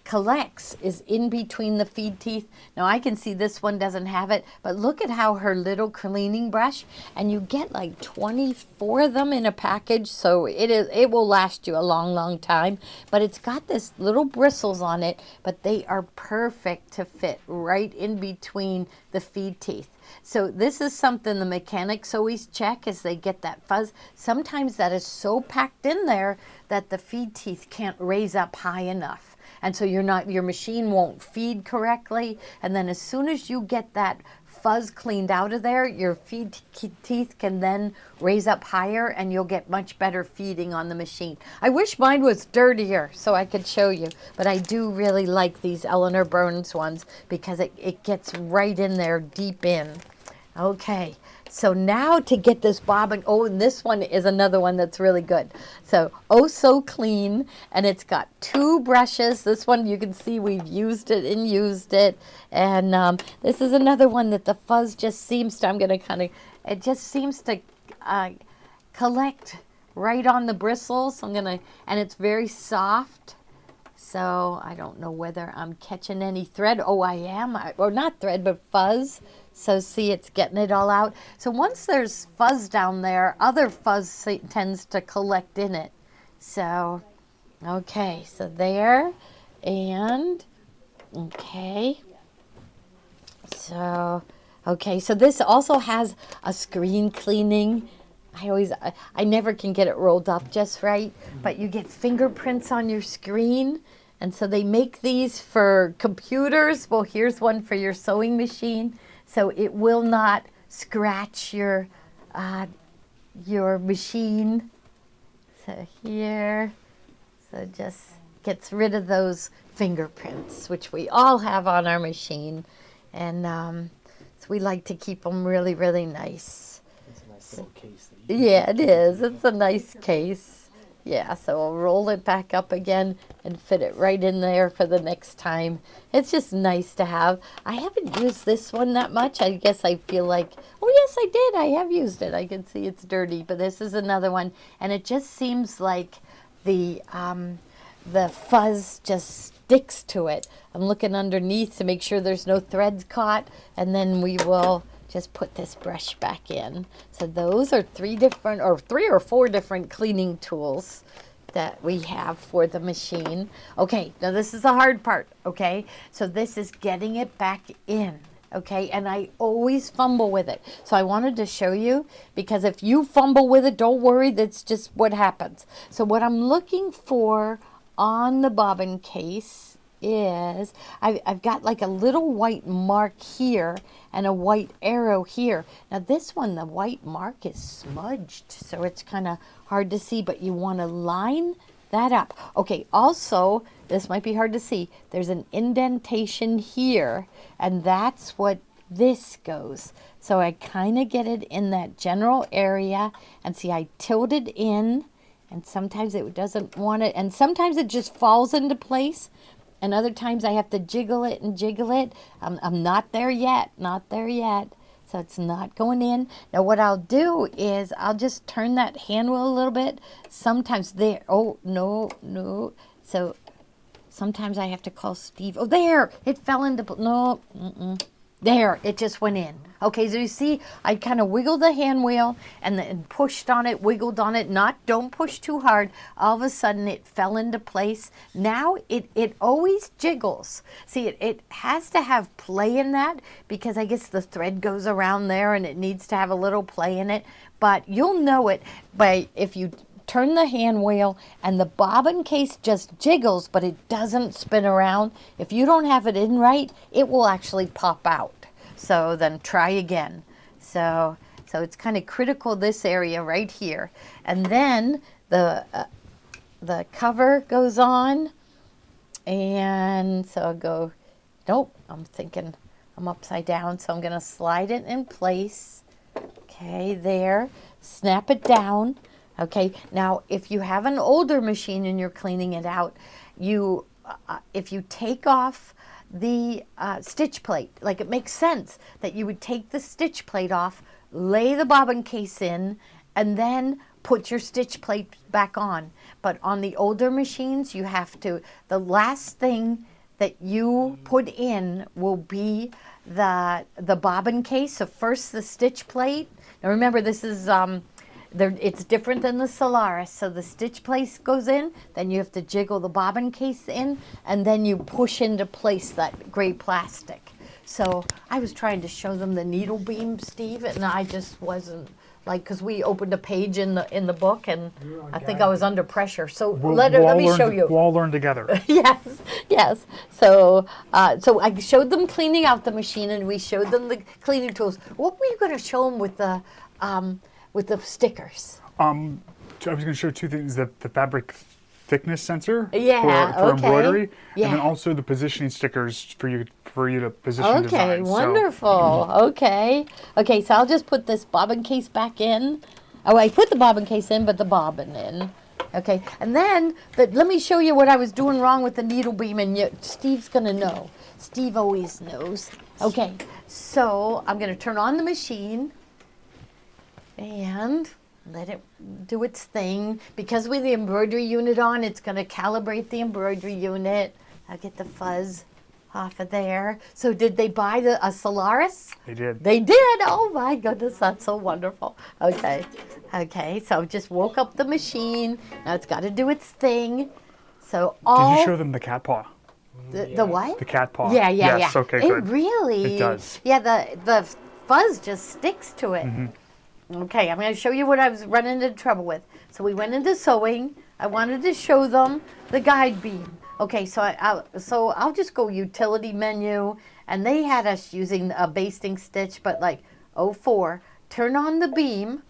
collects is in between the feed teeth. Now I can see this one doesn't have it, but look at how her little cleaning brush, and you get like 24 of them in a package, so it will last you a long time. But it's got this little bristles on it, but they are perfect to fit right in between the feed teeth. So this is something the mechanics always check as they get that fuzz. Sometimes that is so packed in there that the feed teeth can't raise up high enough. And so your machine won't feed correctly. And then as soon as you get that fuzz cleaned out of there, your feed teeth can then raise up higher, and you'll get much better feeding on the machine. I wish mine was dirtier so I could show you, but I do really like these Eleanor Burns ones because it gets right in there deep in. Okay, so now to get this bobbin, oh, and this one is another one that's really good. So, oh so clean, and it's got 2 brushes. This one you can see we've used it and used it. And this is another one that the fuzz just seems to, I'm going to kind of, it just seems to collect right on the bristles. I'm going to, and it's very soft. So I don't know whether I'm catching any thread. Oh, I am, or not thread, but fuzz. So see, it's getting it all out. So once there's fuzz down there, other fuzz tends to collect in it. So, okay, so there, and, okay. So, okay, so this also has a screen cleaning. I never can get it rolled up just right, but you get fingerprints on your screen. And so they make these for computers. Well, here's one for your sewing machine. So it will not scratch your machine. So here, so just gets rid of those fingerprints, which we all have on our machine. And so we like to keep them really, really nice. It's a nice little case. That you Yeah, it is. It's a nice case. Yeah, so I'll roll it back up again and fit it right in there for the next time. It's just nice to have. I haven't used this one that much. I guess I feel like, oh yes, I did. I have used it. I can see it's dirty, but this is another one. And it just seems like the fuzz just sticks to it. I'm looking underneath to make sure there's no threads caught, and then we will just put this brush back in. So those are 3 or 4 different cleaning tools that we have for the machine. Okay, now this is the hard part, okay? So this is getting it back in, okay? And I always fumble with it. So I wanted to show you, because if you fumble with it, don't worry, that's just what happens. So what I'm looking for on the bobbin case is, I've got like a little white mark here and a white arrow here. Now this one, the white mark is smudged, so it's kind of hard to see, but you want to line that up. Okay, also, this might be hard to see, there's an indentation here, and that's what this goes. So I kind of get it in that general area, and see, I tilt it in, and sometimes it doesn't want it, and sometimes it just falls into place. And other times I have to jiggle it and jiggle it. I'm not there yet, not there yet. So it's not going in. Now what I'll do is I'll just turn that hand wheel a little bit. Sometimes there, oh, no. So sometimes I have to call Steve. Oh, there, it fell into, no, there, it just went in. Okay, so you see, I kind of wiggled the hand wheel and then pushed on it, wiggled on it, don't push too hard. All of a sudden it fell into place. Now it always jiggles. See, it has to have play in that, because I guess the thread goes around there and it needs to have a little play in it. But you'll know it by if you turn the hand wheel and the bobbin case just jiggles, but it doesn't spin around. If you don't have it in right, it will actually pop out. So then try again. So it's kind of critical, this area right here. And then the cover goes on, and so I'll go, nope, I'm thinking I'm upside down, so I'm going to slide it in place. Okay, there, snap it down. Okay, now if you have an older machine and you're cleaning it out, if you take off the stitch plate, like, it makes sense that you would take the stitch plate off, lay the bobbin case in, and then put your stitch plate back on. But on the older machines, you have to, the last thing that you put in will be the bobbin case. So first the stitch plate. Now remember, this is it's different than the Solaris. So the stitch place goes in, then you have to jiggle the bobbin case in, and then you push into place that gray plastic. So I was trying to show them the needle beam, Steve, and I just wasn't, like, because we opened a page in the book, and I think I was under pressure. So let me show you. We'll all learn together. Yes. So I showed them cleaning out the machine, and we showed them the cleaning tools. What were you going to show them with the stickers? I was going to show 2 things: the fabric thickness sensor for okay. embroidery, Yeah. and then also the positioning stickers for for you to position design. Okay, wonderful. Okay. Okay, so I'll just put this bobbin case back in. Oh, I put the bobbin case in, but the bobbin in. Okay, and then let me show you what I was doing wrong with the needle beam, and Steve's going to know. Steve always knows. Okay, so I'm going to turn on the machine and let it do its thing. Because with the embroidery unit on, it's going to calibrate the embroidery unit. I'll get the fuzz off of there. So did they buy a Solaris? They did. They did. Oh my goodness, that's so wonderful. Okay. Okay, so just woke up the machine. Now it's got to do its thing. So Did you show them the cat paw? The what? The cat paw. Yeah, yeah, yes, yeah. Okay, it good. Really? It does. Yeah, the fuzz just sticks to it. Okay, I'm going to show you what I was running into trouble with. So we went into sewing. I wanted to show them the guide beam. Okay, so I'll just go utility menu, and they had us using a basting stitch, but like 04, turn on the beam.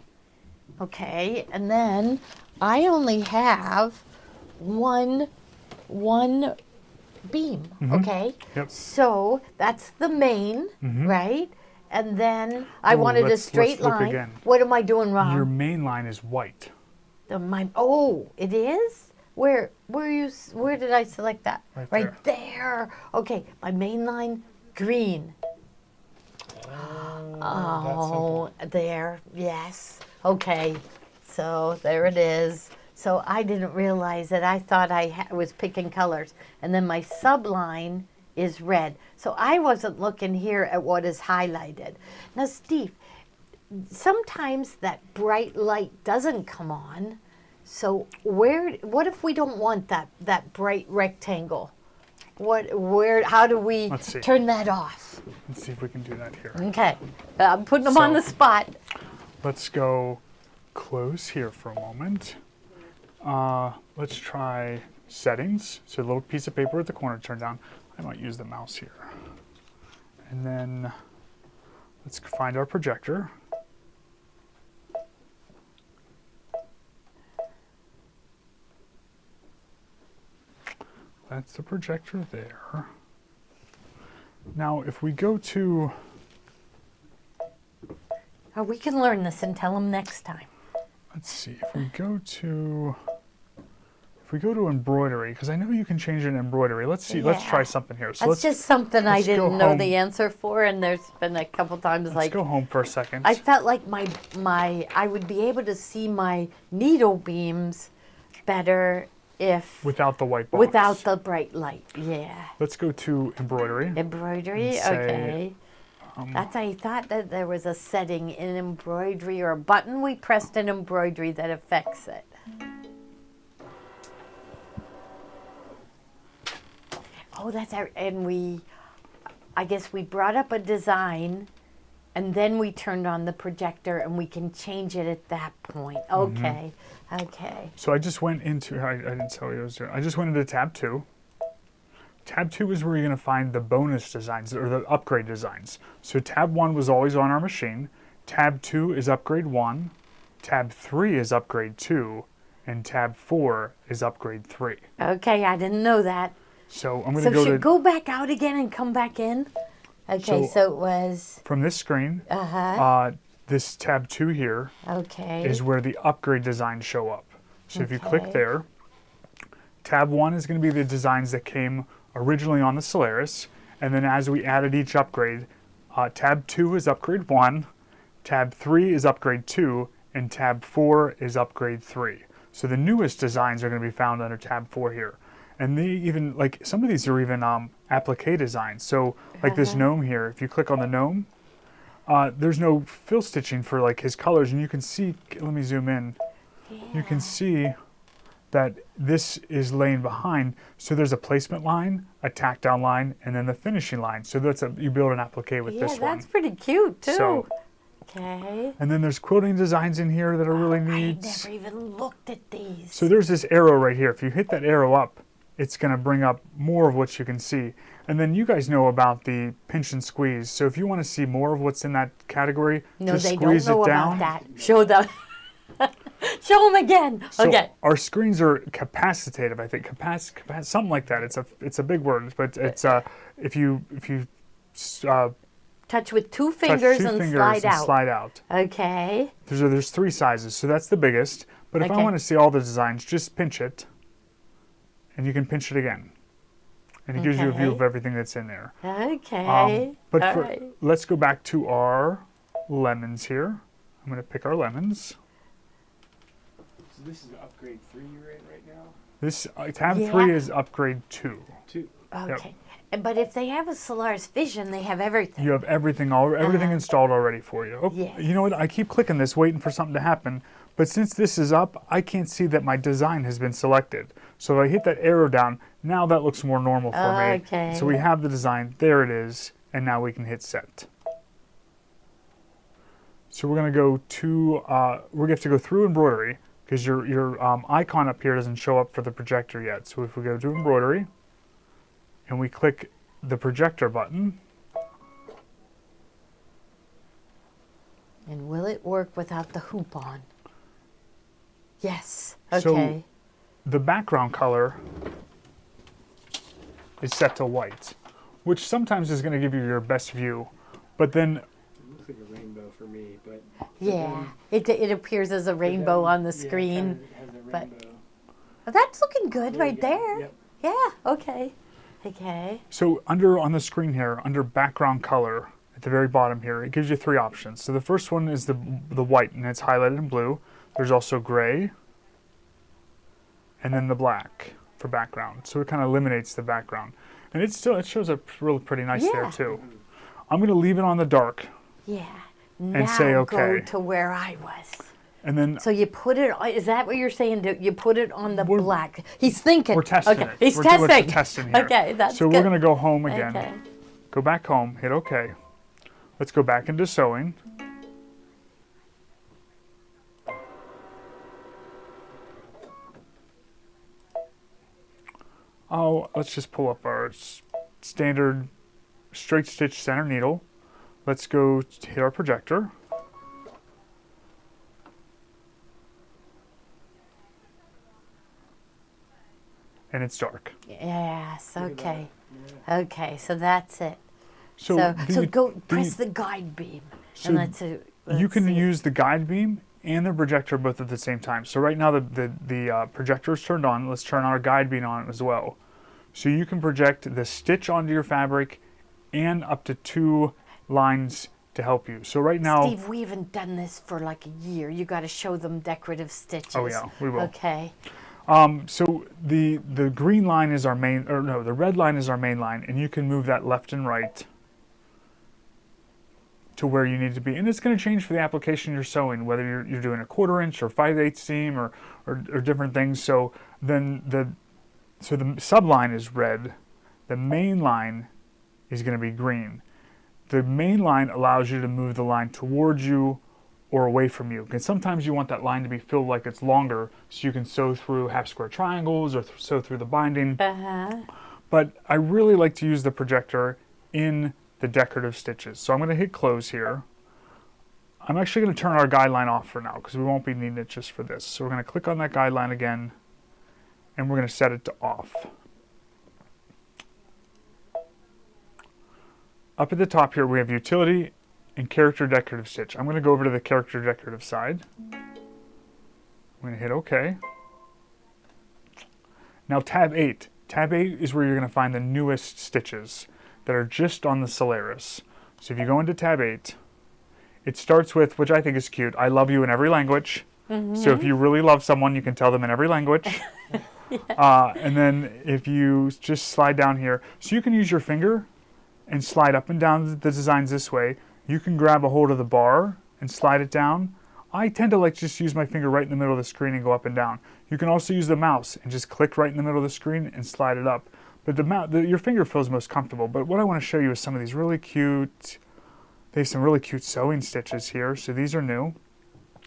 Okay, and then I only have one beam. Okay, Yep. so that's the main, right? And then I wanted a straight let's look line. again. What am I doing wrong? Your main line is white. Oh, it is? Where did I select that? Right there. Okay, my main line, green. Oh, there, yes. Okay, so there it is. So I didn't realize that. I thought I was picking colors. And then my subline is red. So I wasn't looking here at what is highlighted. Now, Steve, sometimes that bright light doesn't come on. So what if we don't want that bright rectangle? How do we turn that off? Let's see if we can do that here. Okay, I'm putting them on the spot. Let's go close here for a moment. Let's try settings. So a little piece of paper at the corner, turn down. I might use the mouse here. And then let's find our projector. That's the projector there. Now, if we go to... Oh, we can learn this and tell them next time. Let's see, if we go to embroidery, because I know you can change it in embroidery. Let's see, let's try something here. So that's just something I didn't know the answer for, and there's been a couple times let's go home for a second. I felt like I would be able to see my needle beams better if without the white box. Without the bright light, yeah. Let's go to embroidery. Embroidery, okay. I thought that there was a setting in embroidery or a button we pressed in embroidery that affects it. Oh, and I guess we brought up a design, and then we turned on the projector, and we can change it at that point. Okay, okay. So I just went into, I didn't tell you I was doing, I just went into tab 2. Tab 2 is where you're going to find the bonus designs, or the upgrade designs. So tab 1 was always on our machine. Tab 2 is upgrade 1. Tab 3 is upgrade 2. And tab 4 is upgrade 3. Okay, I didn't know that. So I'm going to go to... go back out again and come back in? Okay, so it was... From this screen, this tab 2 here is where the upgrade designs show up. So if you click there, tab 1 is going to be the designs that came originally on the Solaris, and then as we added each upgrade, tab 2 is upgrade 1, tab 3 is upgrade 2, and tab 4 is upgrade 3. So the newest designs are going to be found under tab 4 here. And they even, like, some of these are even applique designs. So, like this gnome here, if you click on the gnome, there's no fill stitching for, like, his colors. And you can see, let me zoom in, you can see that this is laying behind. So there's a placement line, a tack down line, and then the finishing line. So that's you build an applique with this one. Yeah, that's pretty cute, too. So, okay. And then there's quilting designs in here that are really neat. I never even looked at these. So there's this arrow right here. If you hit that arrow up, it's going to bring up more of what you can see. And then you guys know about the pinch and squeeze. So if you want to see more of what's in that category, just squeeze it down. No, they don't know about that. Show them. Show them again. So okay. our screens are capacitative, I think. Something like that. It's a big word, but it's if you touch with two fingers, and slide out. Slide out. Okay. There's 3 sizes, so that's the biggest. But if I want to see all the designs, just pinch it, and you can pinch it again, and it gives you a view of everything that's in there. Okay. Let's go back to our lemons here. I'm going to pick our lemons. So this is upgrade 3 you're in right now? This tab 3 is upgrade 2. 2. Okay. Yep. But if they have a Solaris Vision, they have everything. You have everything installed already for you. Oh, yes. You know what? I keep clicking this, waiting for something to happen. But since this is up, I can't see that my design has been selected. So if I hit that arrow down, now that looks more normal for me. Okay. So we have the design. There it is. And now we can hit set. So we're going to go to, we're going to have to go through embroidery because your icon up here doesn't show up for the projector yet. So if we go to embroidery and we click the projector button. And will it work without the hoop on? Yes. Okay. So the background color is set to white, which sometimes is going to give you your best view, but then It looks like a rainbow for me, but yeah, it appears as a rainbow on the screen. Yeah, it has a but rainbow. that's looking good right there. Yep. Yeah. Okay. Okay. so on the screen here, under background color at the very bottom here, it gives you 3 options. So the first one is the white, and it's highlighted in blue. There's also gray, and then the black for background. So it kind of eliminates the background, and it shows up really pretty nice there too. I'm going to leave it on the dark. Yeah. And Now say okay. go to where I was. And then So you put it on, is that what you're saying? You put it on the black. He's thinking. we're testing okay. it. He's we're testing. testing here. Okay, that's so good. we're going to go home again. Okay. Go back home, hit OK. Let's go back into sewing. Oh, let's just pull up our standard straight stitch center needle. Let's go hit our projector. And it's dark. Yes, okay. Okay, so that's it. So, So go press the guide beam. And let's you can see. use the guide beam and the projector both at the same time. So right now the projector is turned on. Let's turn our guide beam on as well. So you can project the stitch onto your fabric and up to 2 lines to help you. So right now, Steve, we haven't done this for like a year. You got to show them decorative stitches. Oh yeah, we will. Okay. So the green line is our main, or no, the red line is our main line, and you can move that left and right to where you need to be. And it's going to change for the application you're sewing, whether you're doing a 1/4 inch or 5/8 seam or different things. So then the subline is red, the main line is going to be green. The main line allows you to move the line towards you or away from you. And sometimes you want that line to be filled like it's longer so you can sew through half square triangles or sew through the binding. But I really like to use the projector in the decorative stitches. So I'm going to hit close here. I'm actually going to turn our guideline off for now because we won't be needing it just for this. So we're going to click on that guideline again and we're going to set it to off. Up at the top here we have utility and character decorative stitch. I'm going to go over to the character decorative side. I'm going to hit OK. Now tab 8. Tab 8 is where you're going to find the newest stitches that are just on the Solaris. So if you go into tab 8, it starts with, which I think is cute, I love you in every language. So if you really love someone, you can tell them in every language. And then if you just slide down here, so you can use your finger and slide up and down the designs this way. You can grab a hold of the bar and slide it down. I tend to like just use my finger right in the middle of the screen and go up and down. You can also use the mouse and just click right in the middle of the screen and slide it up. But your finger feels most comfortable. But what I want to show you is some of these really cute, they have some really cute sewing stitches here. So these are new.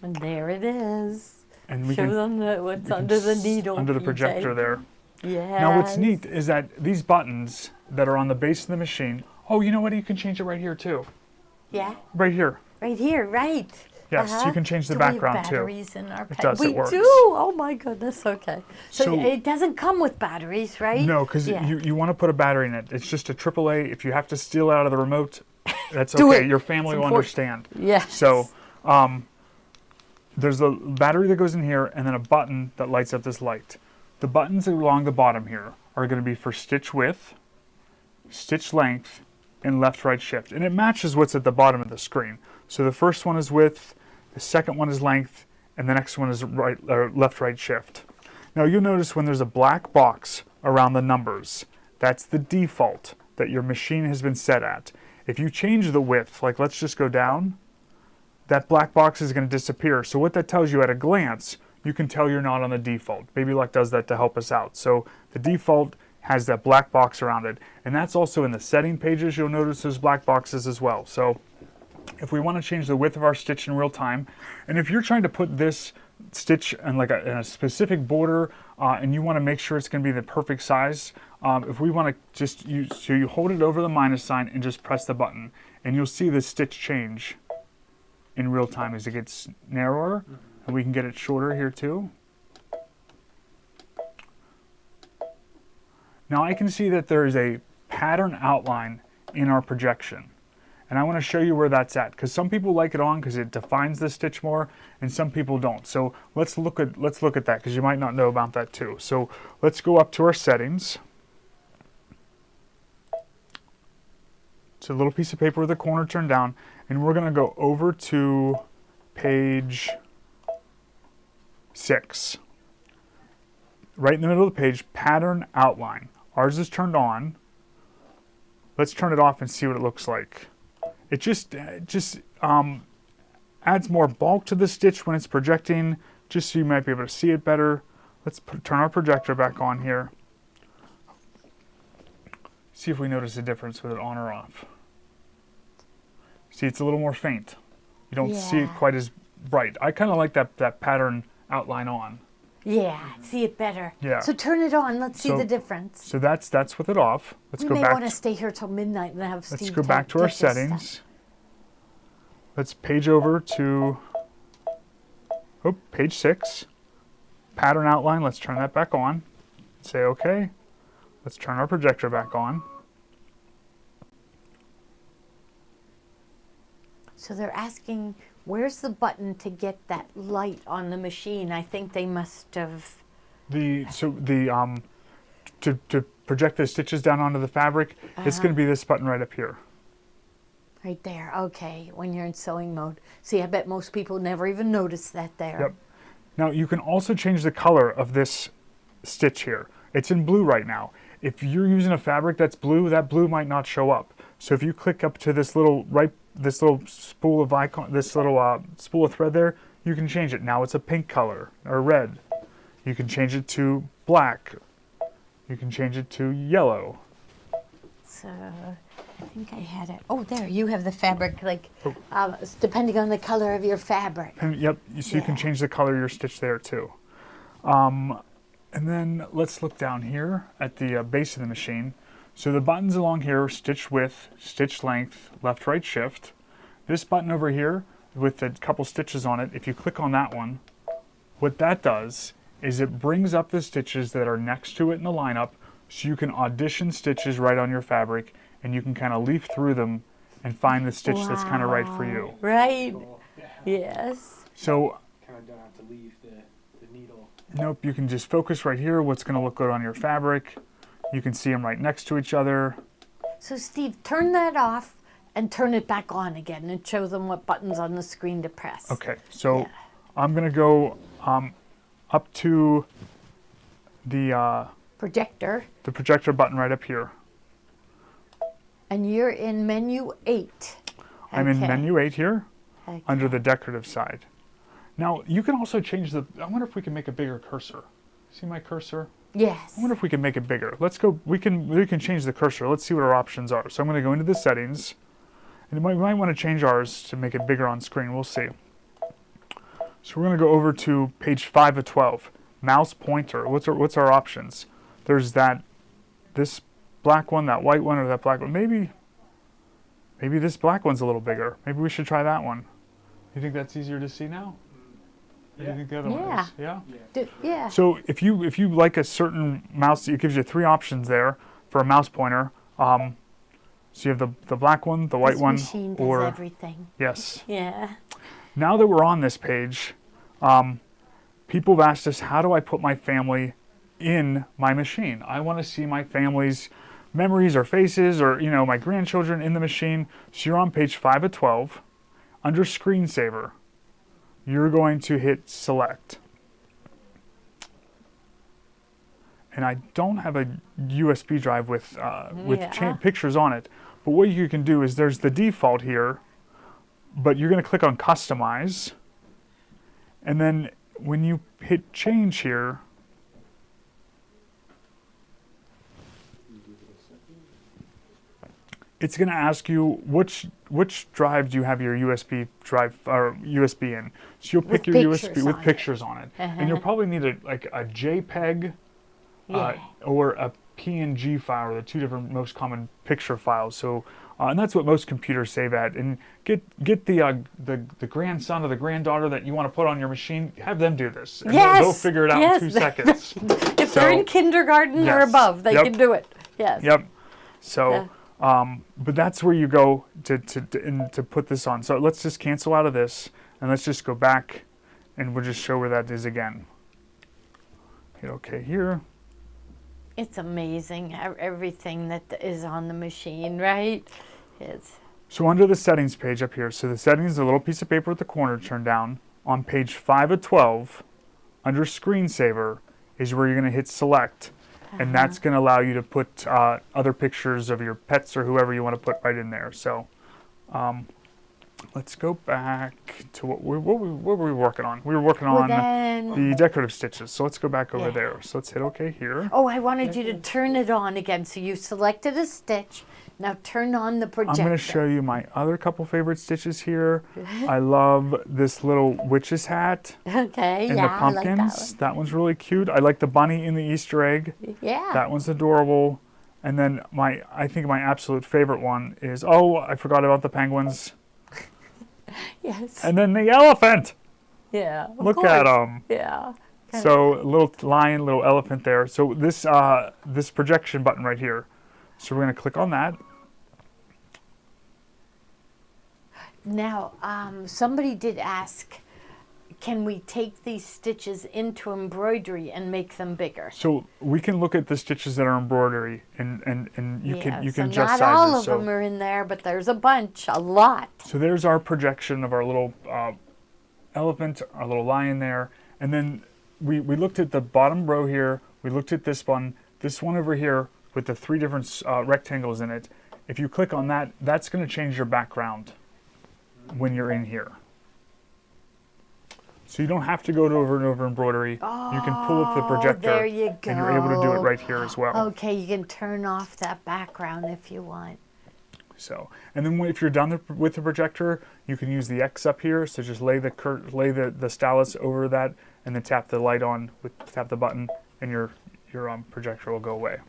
And there it is. And we Show can, them what's under the needle. under the PJ. projector there. Yeah. Now what's neat is that these buttons that are on the base of the machine, oh, you know what? You can change it right here too. Yeah. Right here. Right here, right. Yes, you can change the background too. Batteries in our it does, we it works. do? Oh my goodness, okay. So it doesn't come with batteries, right? No, because you want to put a battery in it. It's just a AAA. If you have to steal it out of the remote, that's okay. Your family will understand. Yes. So there's a battery that goes in here and then a button that lights up this light. The buttons along the bottom here are going to be for stitch width, stitch length, and left, right, shift. And it matches what's at the bottom of the screen. So the first one is width, the second one is length, and the next one is left, right, shift. Now you'll notice when there's a black box around the numbers, that's the default that your machine has been set at. If you change the width, like let's just go down, that black box is going to disappear. So what that tells you at a glance, you can tell you're not on the default. Baby Luck does that to help us out. So the default has that black box around it. And that's also in the setting pages. You'll notice there's black boxes as well. So if we want to change the width of our stitch in real time, and if you're trying to put this stitch in like in a specific border and you want to make sure it's going to be the perfect size, if we want to just use, so you hold it over the minus sign and just press the button, and you'll see the stitch change in real time as it gets narrower, and we can get it shorter here too. Now I can see that there is a pattern outline in our projection. And I want to show you where that's at, because some people like it on because it defines the stitch more, and some people don't. So let's look at that, because you might not know about that too. So let's go up to our settings. It's a little piece of paper with the corner turned down, and we're going to go over to page 6. Right in the middle of the page, pattern outline. Ours is turned on. Let's turn it off and see what it looks like. It just adds more bulk to the stitch when it's projecting, just so you might be able to see it better. Let's turn our projector back on here. See if we notice a difference with it on or off. See, it's a little more faint. You don't see it quite as bright. I kind of like that pattern outline on. Yeah, see it better. Yeah. So turn it on. Let's see the difference. So that's with it off. Let's go back. We may want to stay here till midnight and have Steve. Let's go back to our settings. Let's page over to page 6. Pattern outline. Let's turn that back on. Say OK. Let's turn our projector back on. So they're asking, where's the button to get that light on the machine? I think they must have. To project the stitches down onto the fabric, it's going to be this button right up here. Right there. Okay, when you're in sewing mode. See, I bet most people never even notice that there. Yep. Now you can also change the color of this stitch here. It's in blue right now. If you're using a fabric that's blue, that blue might not show up. So if you click up to this little spool of icon, this little spool of thread there, you can change it. Now it's a pink color or red. You can change it to black. You can change it to yellow. So I think I had it. Oh, there, you have the fabric, like, depending on the color of your fabric. And, yep, so you can change the color of your stitch there too. And then let's look down here at the base of the machine. So the buttons along here, stitch width, stitch length, left, right, shift. This button over here with a couple stitches on it, if you click on that one, what that does is it brings up the stitches that are next to it in the lineup, so you can audition stitches right on your fabric, and you can kind of leaf through them and find the stitch that's kind of right for you. Right. Cool. Yeah. Yes. So kind of don't have to leave the needle. Nope, you can just focus right here, what's going to look good on your fabric. You can see them right next to each other. So Steve, turn that off and turn it back on again and show them what buttons on the screen to press. Okay, so I'm going to go up to the projector. The projector button right up here. And you're in menu 8. I'm in menu 8 here, under the decorative side. Now you can also change the. I wonder if we can make a bigger cursor. See my cursor? Yes. I wonder if we can make it bigger. Let's go. We can change the cursor. Let's see what our options are. So I'm going to go into the settings, and we might want to change ours to make it bigger on screen. We'll see. So we're going to go over to page 5 of 12. Mouse pointer. What's our options? There's this black one, that white one, or that black one. Maybe this black one's a little bigger. Maybe we should try that one. You think that's easier to see now? Or do you think the other one is? Yeah. Yeah. So if you like a certain mouse, it gives you 3 options there for a mouse pointer. So you have the black one, the white This one, machine does or everything. yes. Yeah. Now that we're on this page, people have asked us, how do I put my family in my machine? I want to see my family's memories or faces or, you know, my grandchildren in the machine. So you're on page 5 of 12. Under screensaver, you're going to hit select. And I don't have a USB drive with pictures on it. But what you can do is there's the default here, but you're going to click on customize. And then when you hit change here, it's going to ask you which drive do you have your USB drive or USB in. So you'll pick your USB with pictures on it, and you'll probably need a JPEG or a PNG file, are the 2 different most common picture files. So and that's what most computers save at. And get the grandson or the granddaughter that you want to put on your machine. Have them do this, and they'll figure it out in 2 seconds. If they're in kindergarten or above, they can do it. Yes. Yep. So. But that's where you go to put this on. So let's just cancel out of this, and let's just go back, and we'll just show where that is again. Hit OK here. It's amazing, everything that is on the machine, right? So under the settings page up here, so the settings is a little piece of paper with the corner turned down. On page 5 of 12, under screensaver, is where you're going to hit select. And that's going to allow you to put other pictures of your pets or whoever you want to put right in there. So let's go back to what were we working on? We were working on the decorative stitches. So let's go back over there. So let's hit OK here. Oh, I wanted you to turn it on again. So you selected a stitch. Now turn on the projector. I'm going to show you my other couple favorite stitches here. I love this little witch's hat. Okay, and the pumpkins. I like that one's really cute. I like the bunny in the Easter egg. Yeah. That one's adorable. And then I think my absolute favorite one is, oh, I forgot about the penguins. Yes. And then the elephant. Yeah. Look at them. Yeah. So a little lion, little elephant there. So this this projection button right here. So we're going to click on that. Now, somebody did ask, can we take these stitches into embroidery and make them bigger? So we can look at the stitches that are embroidery, and you can adjust sizes. Not all of them are in there, but there's a bunch, a lot. So there's our projection of our little elephant, our little lion there, and then we looked at the bottom row here. We looked at this one over here with the 3 different rectangles in it. If you click on that, that's going to change your background when you're in here. So you don't have to go to over and over embroidery. You can pull up the projector, there you go. And you're able to do it right here as well. Okay, you can turn off that background if you want. So, and then if you're done with the projector, you can use the X up here. So just lay the stylus over that, and then tap the light on, tap the button, and your projector will go away.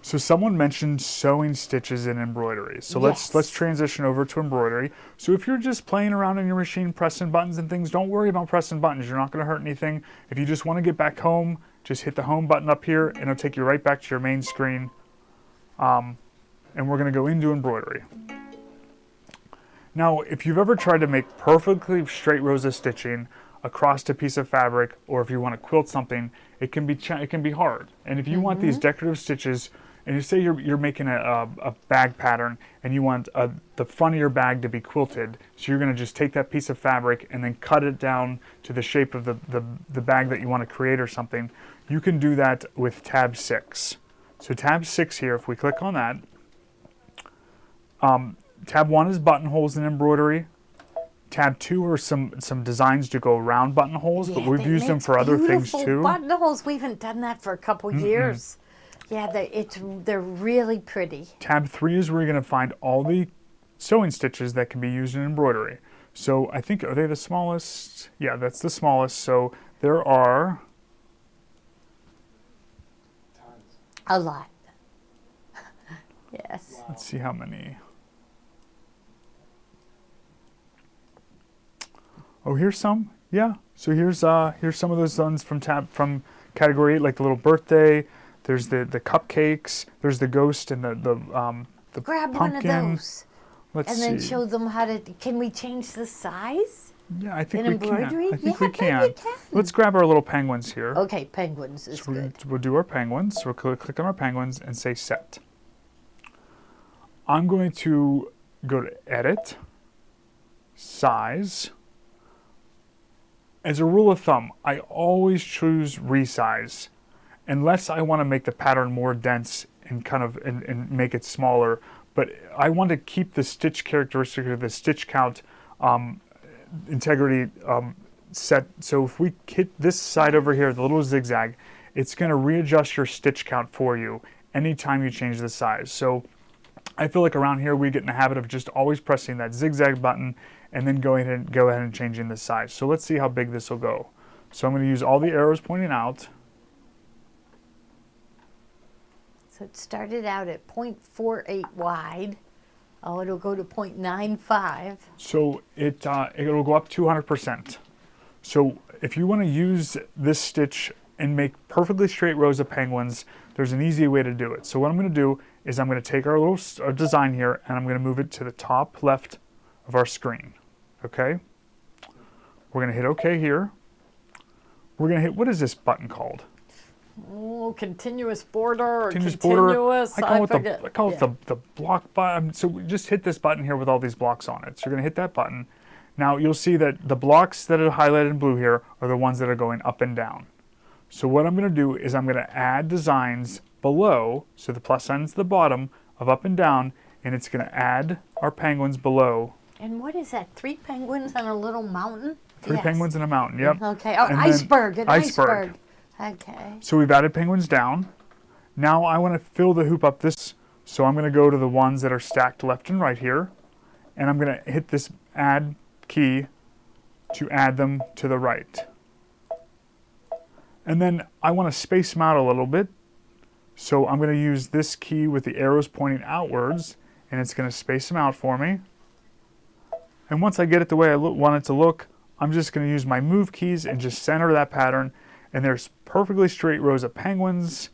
So someone mentioned sewing stitches in embroidery. So let's transition over to embroidery. So if you're just playing around in your machine, pressing buttons and things, don't worry about pressing buttons. You're not going to hurt anything. If you just want to get back home, just hit the home button up here, and it'll take you right back to your main screen. And we're going to go into embroidery. Now, if you've ever tried to make perfectly straight rows of stitching across a piece of fabric, or if you want to quilt something, it can be hard. And if you want these decorative stitches, and you say you're making a bag pattern, and you want the front of your bag to be quilted, so you're going to just take that piece of fabric and then cut it down to the shape of the bag that you want to create or something, you can do that with tab 6. So tab 6 here, if we click on that, tab 1 is buttonholes and embroidery. Tab 2 are some designs to go around buttonholes, but we've used them for other things too. Buttonholes, we haven't done that for a couple years. Yeah, they're really pretty. Tab 3 is where you're going to find all the sewing stitches that can be used in embroidery. So I think, are they the smallest? Yeah, that's the smallest. So there are tons. A lot. Yes. Let's see how many. Oh, here's some. Yeah. So here's some of those ones from category 8, like the little birthday. There's the cupcakes. There's the ghost and the Grab pumpkin. one of those. Let's and see. then show them how to. Can we change the size? Yeah, I think in we can. embroidery? I think Yeah, we can. we can. Let's grab our little penguins here. Okay, penguins is good. We'll do our penguins. So we'll click on our penguins and say set. I'm going to go to edit, size. As a rule of thumb, I always choose resize, unless I want to make the pattern more dense and kind of and make it smaller. But I want to keep the stitch characteristic of the stitch count integrity set. So if we hit this side over here, the little zigzag, it's going to readjust your stitch count for you anytime you change the size. So I feel like around here we get in the habit of just always pressing that zigzag button and then go ahead and changing the size. So let's see how big this will go. So I'm going to use all the arrows pointing out. So it started out at 0.48 wide. Oh, it'll go to 0.95. So it'll go up 200%. So if you want to use this stitch and make perfectly straight rows of penguins, there's an easy way to do it. So what I'm going to do is I'm going to take our little design here and I'm going to move it to the top left of our screen. Okay? We're going to hit OK here. We're going to hit, what is this button called? Oh, continuous border or continuous continuous. I call it the block button. So we just hit this button here with all these blocks on it. So you're going to hit that button. Now you'll see that the blocks that are highlighted in blue here are the ones that are going up and down. So what I'm going to do is I'm going to add designs below. So the plus sign's the bottom of up and down, and it's going to add our penguins below. And what is that? 3 penguins on a little mountain? 3 penguins in a mountain, yep. Okay. Oh, iceberg, an iceberg. Okay. So we've added penguins down. Now I want to fill the hoop up this, so I'm going to go to the ones that are stacked left and right here, and I'm going to hit this add key to add them to the right. And then I want to space them out a little bit, so I'm going to use this key with the arrows pointing outwards, and it's going to space them out for me. And once I get it the way I want it to look, I'm just going to use my move keys and just center that pattern. And there's perfectly straight rows of penguins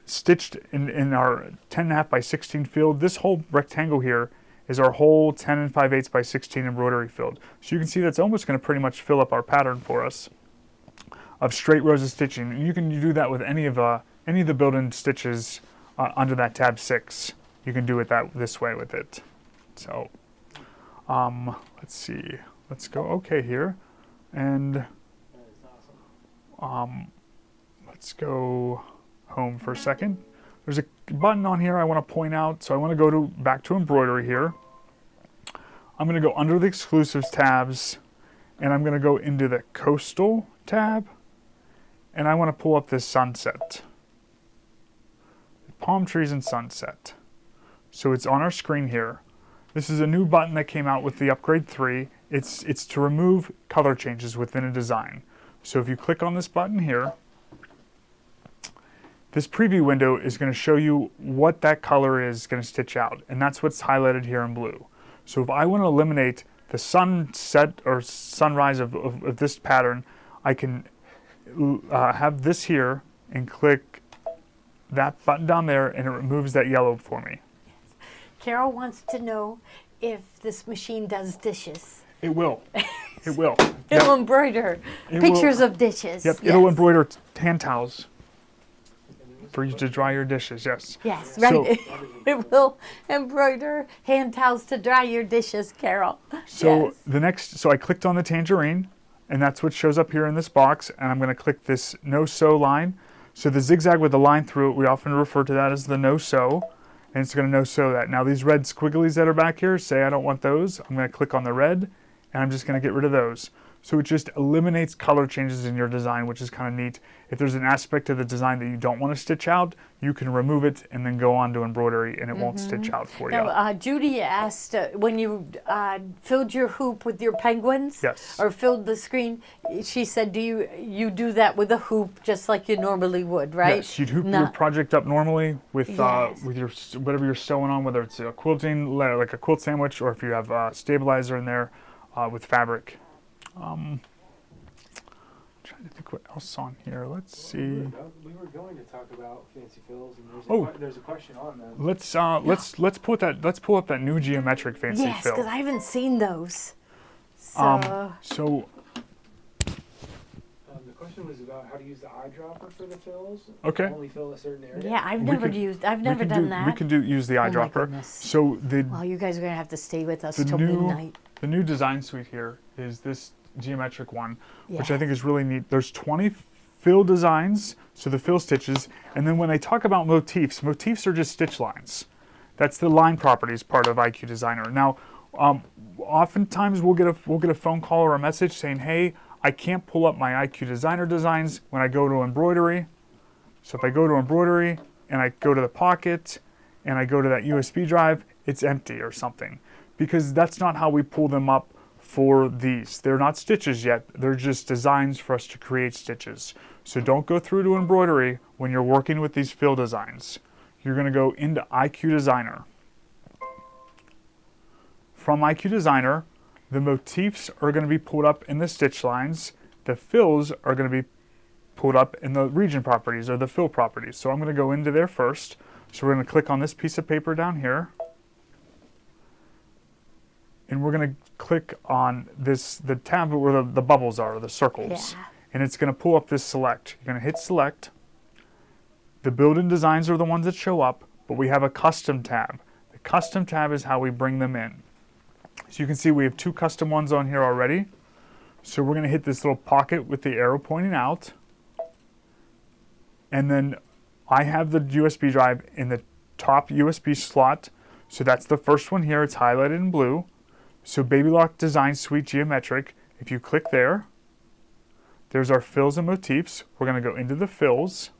stitched in our 10.5 by 16 field. This whole rectangle here is our whole 10 5/8 by 16 embroidery field. So you can see that's almost going to pretty much fill up our pattern for us of straight rows of stitching. And you can do that with any of the built-in stitches under that tab 6. You can do it this way with it. So let's see. Let's go OK here, and let's go home for a second. There's a button on here I want to point out, so I want to go back to embroidery here. I'm going to go under the exclusives tabs, and I'm going to go into the coastal tab, and I want to pull up this sunset. Palm trees and sunset. So it's on our screen here. This is a new button that came out with the upgrade 3. It's to remove color changes within a design. So if you click on this button here, this preview window is going to show you what that color is going to stitch out, and that's what's highlighted here in blue. So if I want to eliminate the sunset or sunrise of this pattern, I can have this here and click that button down there, and it removes that yellow for me. Carol wants to know if this machine does dishes. It will. It will. It'll embroider pictures of dishes. Yep, yes. It'll embroider hand towels for you to dry your dishes, yes. Yes, right. So, it will embroider hand towels to dry your dishes, Carol. So yes. So I clicked on the tangerine, and that's what shows up here in this box, and I'm going to click this no-sew line. So the zigzag with the line through it, we often refer to that as the no-sew, and it's going to no-sew that. Now these red squigglies that are back here, say I don't want those. I'm going to click on the red, and I'm just going to get rid of those. So it just eliminates color changes in your design, which is kind of neat. If there's an aspect of the design that you don't want to stitch out, you can remove it and then go on to embroidery, and it won't stitch out for you. Now, Judy asked, when you filled your hoop with your penguins, yes, or filled the screen, she said, do you do that with a hoop just like you normally would, right? Yes, you'd hoop your project up normally with yes, with your whatever you're sewing on, whether it's a quilting, like a quilt sandwich, or if you have stabilizer in there with fabric. Trying to think what else on here. Let's see. We were going to talk about fancy fills, and there's a question on them. Let's pull up that new geometric fancy fill. Yes, because I haven't seen those. So. The question was about how to use the eyedropper for the fills. Okay. Only fill a certain area. Yeah, I've never done that. We can use the eyedropper. Goodness. So well, you guys are gonna have to stay with us till midnight. The new design suite here is this geometric one, which I think is really neat. There's 20 fill designs, so the fill stitches, and then when they talk about motifs are just stitch lines. That's the line properties part of IQ Designer. Now, oftentimes we'll get a phone call or a message saying, "Hey, I can't pull up my IQ Designer designs when I go to Embroidery." So if I go to Embroidery and I go to the pocket and I go to that USB drive, it's empty or something, because that's not how we pull them up for these. They're not stitches yet. They're just designs for us to create stitches. So don't go through to Embroidery when you're working with these fill designs. You're going to go into IQ Designer. From IQ Designer, the motifs are going to be pulled up in the stitch lines. The fills are going to be pulled up in the region properties or the fill properties. So I'm going to go into there first. So we're going to click on this piece of paper down here. And we're going to click on the tab where the bubbles are, the circles. Yeah. And it's going to pull up this select. You're going to hit select. The built-in designs are the ones that show up, but we have a custom tab. The custom tab is how we bring them in. So you can see we have 2 custom ones on here already. So we're going to hit this little pocket with the arrow pointing out. And then I have the USB drive in the top USB slot. So that's the first one here. It's highlighted in blue. So Baby Lock Design Suite Geometric. If you click there, there's our fills and motifs. We're going to go into the fills.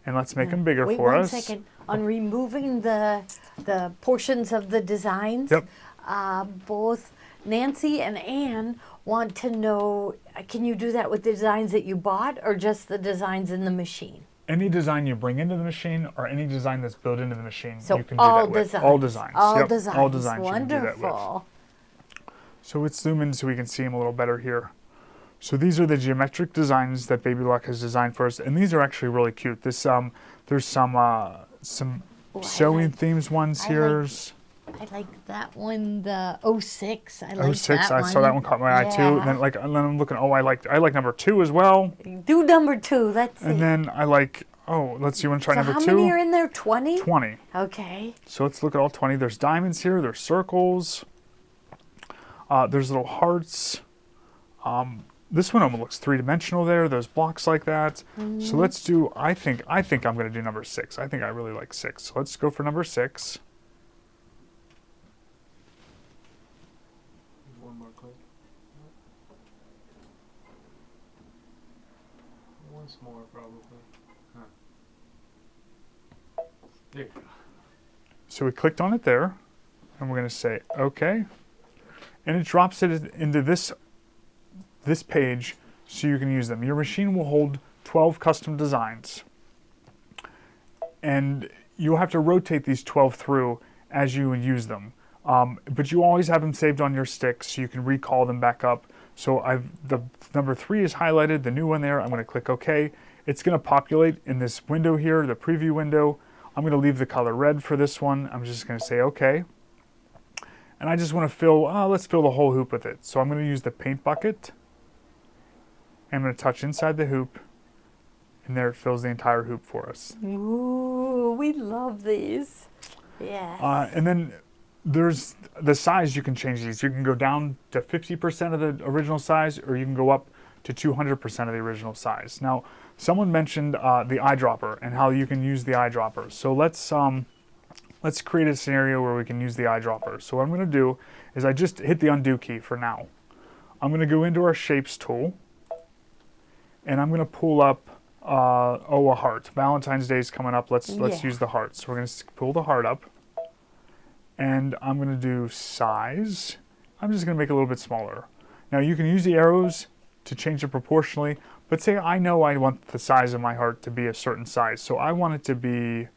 And let's make them bigger for us. Wait 1 second. On removing the portions of the designs, both Nancy and Ann want to know, can you do that with the designs that you bought or just the designs in the machine? Any design you bring into the machine or any design that's built into the machine, so you can do that with. Designs. All designs. All designs. All designs. Wonderful. You can do that with. So let's zoom in so we can see them a little better here. So these are the geometric designs that Baby Lock has designed for us, and these are actually really cute. This there's some sewing themes ones here. I like that one, the 06. I like 06, that one. I saw that one caught my eye too. And then I'm looking. Oh, I like number 2 as well. Do number 2. Let's see. And then I like. Oh, let's see. You want to try number 2? How many are in there? 20. 20. Okay. So let's look at all 20. There's diamonds here. There's circles. There's little hearts. This one almost looks 3-dimensional there. There's blocks like that. Mm-hmm. So let's do, I think I'm going to do number 6. I think I really like 6. So let's go for number 6. One more click. Once more, probably. Huh. There you go. So we clicked on it there, and we're going to say OK. And it drops it into this page so you can use them. Your machine will hold 12 custom designs. And you'll have to rotate these 12 through as you use them. But you always have them saved on your stick so you can recall them back up. So the number 3 is highlighted, the new one there. I'm going to click OK. It's going to populate in this window here, the preview window. I'm going to leave the color red for this one. I'm just going to say OK. And I just want to fill, let's fill the whole hoop with it. So I'm going to use the paint bucket. I'm going to touch inside the hoop, and there it fills the entire hoop for us. Ooh, we love these. Yeah. And then there's the size you can change these. You can go down to 50% of the original size, or you can go up to 200% of the original size. Now, someone mentioned the eyedropper and how you can use the eyedropper. So let's create a scenario where we can use the eyedropper. So what I'm going to do is I just hit the undo key for now. I'm going to go into our shapes tool. And I'm going to pull up, a heart. Valentine's Day is coming up. Let's use the heart. So we're going to pull the heart up. And I'm going to do size. I'm just going to make it a little bit smaller. Now you can use the arrows to change it proportionally. But say I know I want the size of my heart to be a certain size. So I want it to be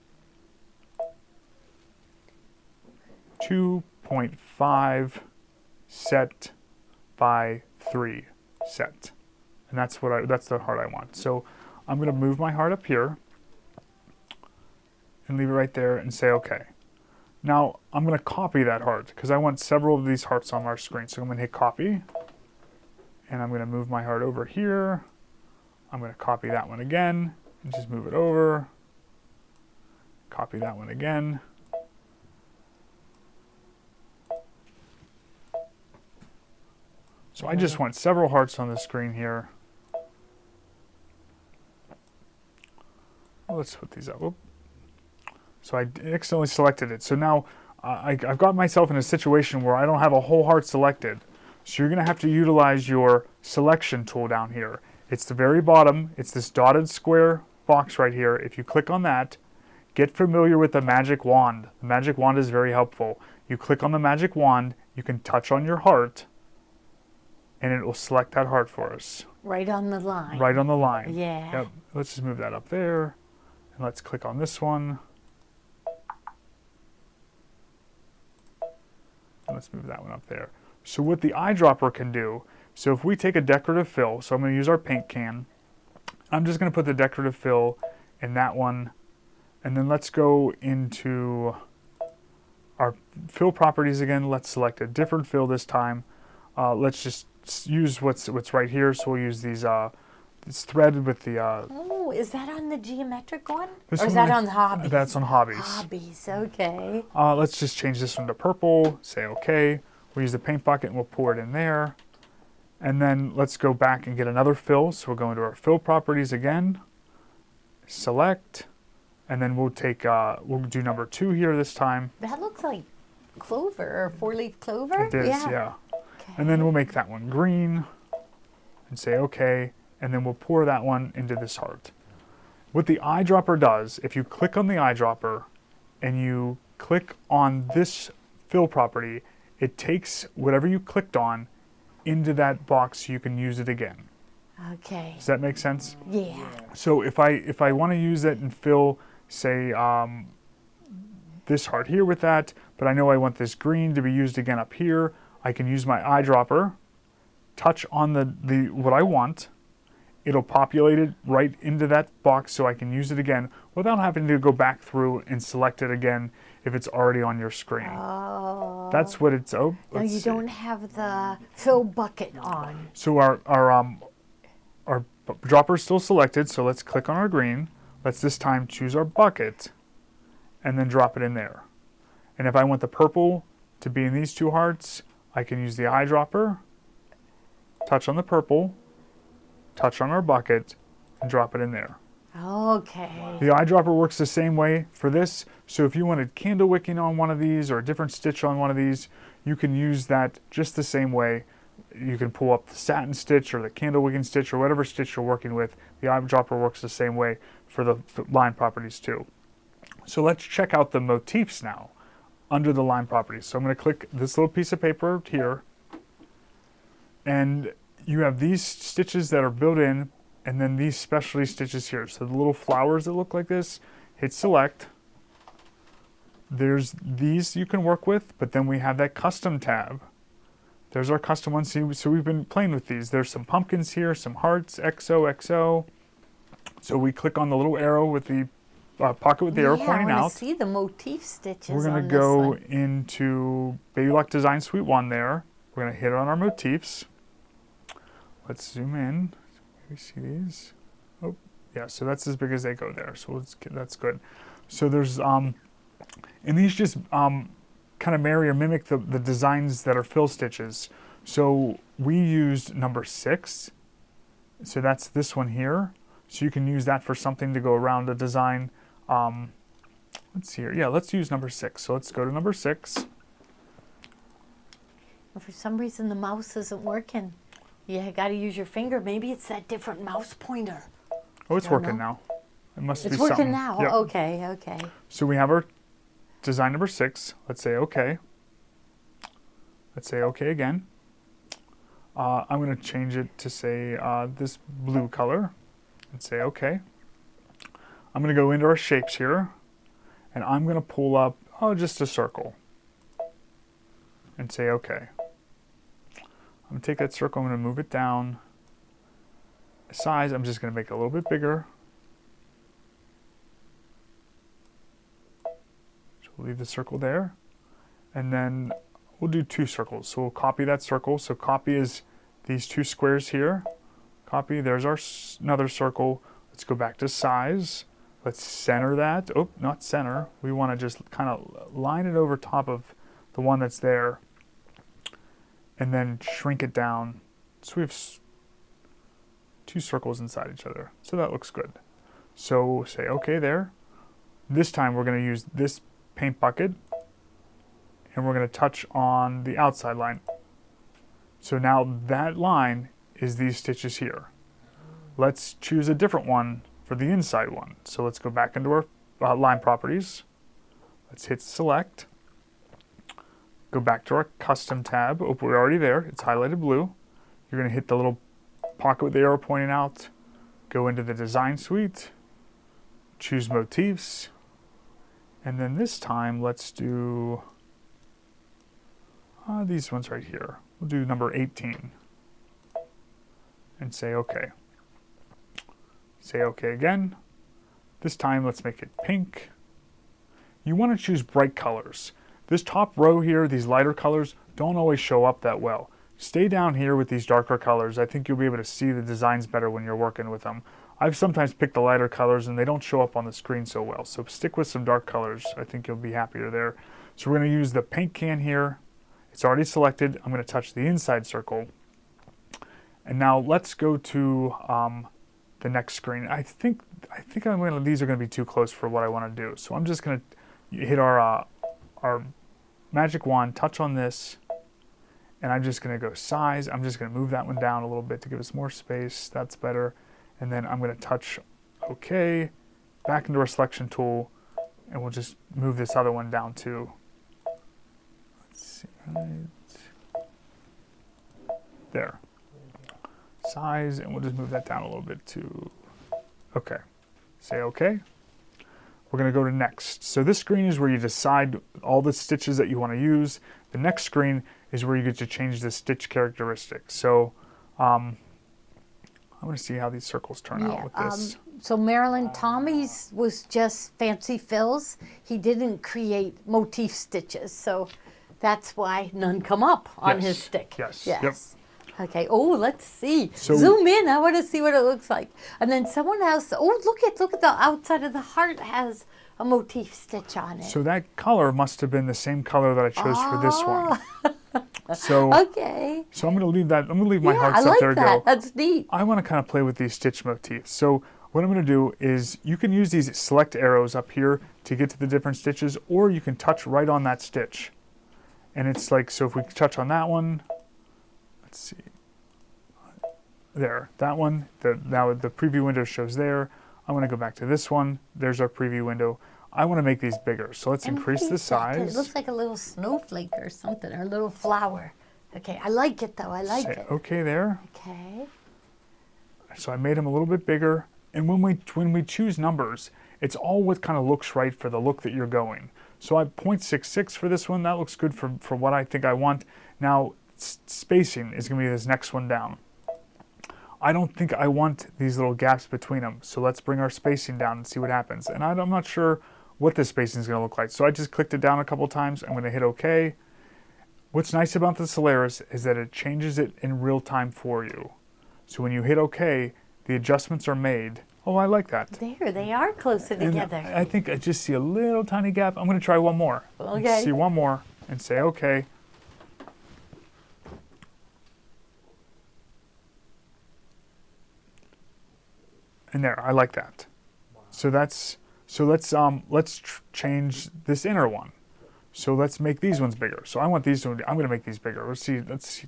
2.5 set by 3 set. And that's the heart I want. So I'm going to move my heart up here and leave it right there and say okay. Now I'm going to copy that heart because I want several of these hearts on our screen. So I'm going to hit copy and I'm going to move my heart over here. I'm going to copy that one again and just move it over. Copy that one again. So I just want several hearts on the screen here. Let's put these up. Oop. So I accidentally selected it. So now I've got myself in a situation where I don't have a whole heart selected. So you're going to have to utilize your selection tool down here. It's the very bottom. It's this dotted square box right here. If you click on that, get familiar with the magic wand. The magic wand is very helpful. You click on the magic wand, you can touch on your heart, and it will select that heart for us. Right on the line. Right on the line. Yeah. Yep. Let's just move that up there. And let's click on this one. And let's move that one up there. So what the eyedropper can do, so if we take a decorative fill, so I'm going to use our paint can. I'm just going to put the decorative fill in that one. And then let's go into our fill properties again. Let's select a different fill this time. Let's just use what's right here. So we'll use these this thread with the. Oh, is that on the geometric one? Or is one that on hobbies? That's on hobbies. Hobbies, okay. Let's just change this one to purple. Say okay. We'll use the paint bucket and we'll pour it in there. And then let's go back and get another fill. So we'll go into our fill properties again. Select. And then we'll take, we'll do number 2 here this time. That looks like clover or 4-leaf clover. It is, yeah. Okay. And then we'll make that one green and say okay. And then we'll pour that one into this heart. What the eyedropper does, if you click on the eyedropper and you click on this fill property, it takes whatever you clicked on into that box so you can use it again. Okay. Does that make sense? Yeah. So if I want to use it and fill, say, this heart here with that, but I know I want this green to be used again up here, I can use my eyedropper, touch on the what I want, it'll populate it right into that box so I can use it again without having to go back through and select it again if it's already on your screen. Oh. That's what it's, No, you don't have the fill bucket on. So our dropper is still selected, so let's click on our green. Let's this time choose our bucket and then drop it in there. And if I want the purple to be in these 2 hearts, I can use the eyedropper, touch on the purple, touch on our bucket, and drop it in there. Okay. The eyedropper works the same way for this. So if you wanted candle wicking on one of these or a different stitch on one of these, you can use that just the same way. You can pull up the satin stitch or the candle wicking stitch or whatever stitch you're working with. The eyedropper works the same way for the line properties too. So let's check out the motifs now under the line properties. So I'm going to click this little piece of paper here, and you have these stitches that are built in, and then these specialty stitches here. So the little flowers that look like this, hit select. There's these you can work with, but then we have that custom tab. There's our custom ones. So we've been playing with these. There's some pumpkins here, some hearts, XOXO. So we click on the little arrow with the pocket with the arrow pointing out. I want to see the motif stitches. We're going to go into Baby Lock Design Suite 1 there. We're going to hit on our motifs. Let's zoom in. Maybe see these. Oh, yeah. So that's as big as they go there. So that's good. So there's and these just kind of marry or mimic the designs that are fill stitches. So we used number 6. So that's this one here. So you can use that for something to go around a design. Let's see here. Yeah, let's use number 6. So let's go to number 6. For some reason the mouse isn't working. Yeah, got to use your finger. Maybe it's that different mouse pointer. Oh, it's working now. It must be it's something. working now. Yep. Okay, okay. So we have our design number 6. Let's say OK. Let's say OK again. I'm going to change it to say this blue color and say OK. I'm going to go into our shapes here, and I'm going to pull up, just a circle and say OK. I'm I'm going to take that circle, I'm going to move it down. Size, I'm just going to make it a little bit bigger. So we'll leave the circle there. And then we'll do 2 circles. So we'll copy that circle. So copy is these 2 squares here. Copy, there's our another circle. Let's go back to size. Let's center that. Oh, not center. We want to just kind of line it over top of the one that's there. And then shrink it down. So we have 2 circles inside each other. So that looks good. So say okay there. This time we're going to use this paint bucket. And we're going to touch on the outside line. So now that line is these stitches here. Let's choose a different one for the inside one. So let's go back into our line properties. Let's hit select. Go back to our custom tab. Oh, we're already there. It's highlighted blue. You're going to hit the little pocket with the arrow pointing out. Go into the design suite. Choose motifs. And then this time let's do these ones right here. We'll do number 18. And say OK. Say OK again. This time let's make it pink. You want to choose bright colors. This top row here, these lighter colors, don't always show up that well. Stay down here with these darker colors. I think you'll be able to see the designs better when you're working with them. I've sometimes picked the lighter colors and they don't show up on the screen so well. So stick with some dark colors. I think you'll be happier there. So we're going to use the paint can here. It's already selected. I'm going to touch the inside circle. And now let's go to the next screen. I think these are going to be too close for what I want to do. So I'm just going to hit our magic wand, touch on this, and I'm just going to go size. I'm just going to move that one down a little bit to give us more space. That's better. And then I'm going to touch OK, back into our selection tool, and we'll just move this other one down too. Let's see, right there. Size, and we'll just move that down a little bit to OK. Say OK. We're going to go to next. So this screen is where you decide all the stitches that you want to use. The next screen is where you get to change the stitch characteristics. So I want to see how these circles turn out with this. So Marilyn, Tommy's was just fancy fills. He didn't create motif stitches, so that's why none come up on his stick. Yes. Yes. Yep. Okay. Oh, let's see. So, zoom in. I want to see what it looks like. And then someone else. Oh, look at the outside of the heart has a motif stitch on it. So that color must have been the same color that I chose for this one. So okay. So I'm going to leave that. I'm going to leave my hearts I up like there. That. Go. That's neat. I want to kind of play with these stitch motifs. So what I'm going to do is you can use these select arrows up here to get to the different stitches, or you can touch right on that stitch. And it's like, so if we touch on that one, let's see. There, that one, now the preview window shows there. I want to go back to this one. There's our preview window. I want to make these bigger. So let's increase the size. It looks like a little snowflake or something, or a little flower. Okay, I like it though, I like it. Okay there. Okay. So I made them a little bit bigger. And when we choose numbers, it's all what kind of looks right for the look that you're going. So I 0.66 for this one. That looks good for what I think I want. Now, spacing is going to be this next one down. I don't think I want these little gaps between them. So let's bring our spacing down and see what happens. And I'm not sure what the spacing is going to look like. So I just clicked it down a couple times. I'm going to hit OK. What's nice about the Solaris is that it changes it in real time for you. So when you hit OK, the adjustments are made. Oh, I like that. There, they are closer together. And I think I just see a little tiny gap. I'm going to try one more. Okay. See one more and say OK. And there, I like that. Wow. So let's change this inner one. So let's make these ones bigger. So I want these to, I'm going to make these bigger. Let's see. Let's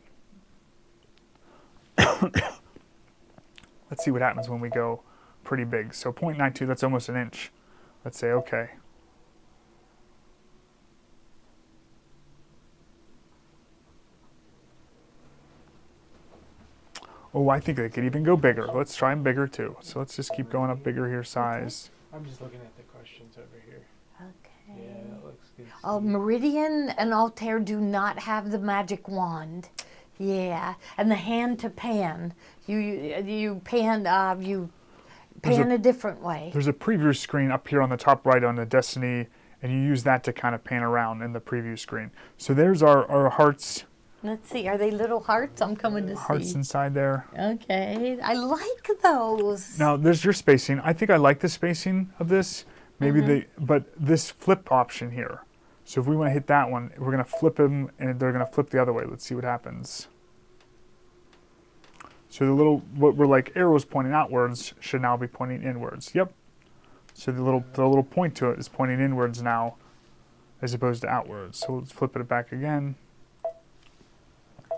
see what happens when we go pretty big. So 0.92, that's almost an inch. Let's say OK. Oh, I think they could even go bigger. Let's try them bigger too. So let's just keep going up bigger here, size. I'm just looking at the questions over here. Okay. Yeah, that looks good. Meridian and Altair do not have the magic wand. Yeah, and the hand to pan. You pan a different way. There's a preview screen up here on the top right on the Destiny, and you use that to kind of pan around in the preview screen. So there's our hearts. Let's see, are they little hearts? I'm coming to see. Hearts inside there. Okay, I like those. Now there's your spacing. I think I like the spacing of this. Maybe but this flip option here. So if we want to hit that one, we're going to flip them, and they're going to flip the other way. Let's see what happens. So the little, what were like arrows pointing outwards should now be pointing inwards. Yep. So the little point to it is pointing inwards now, as opposed to outwards. So let's flip it back again.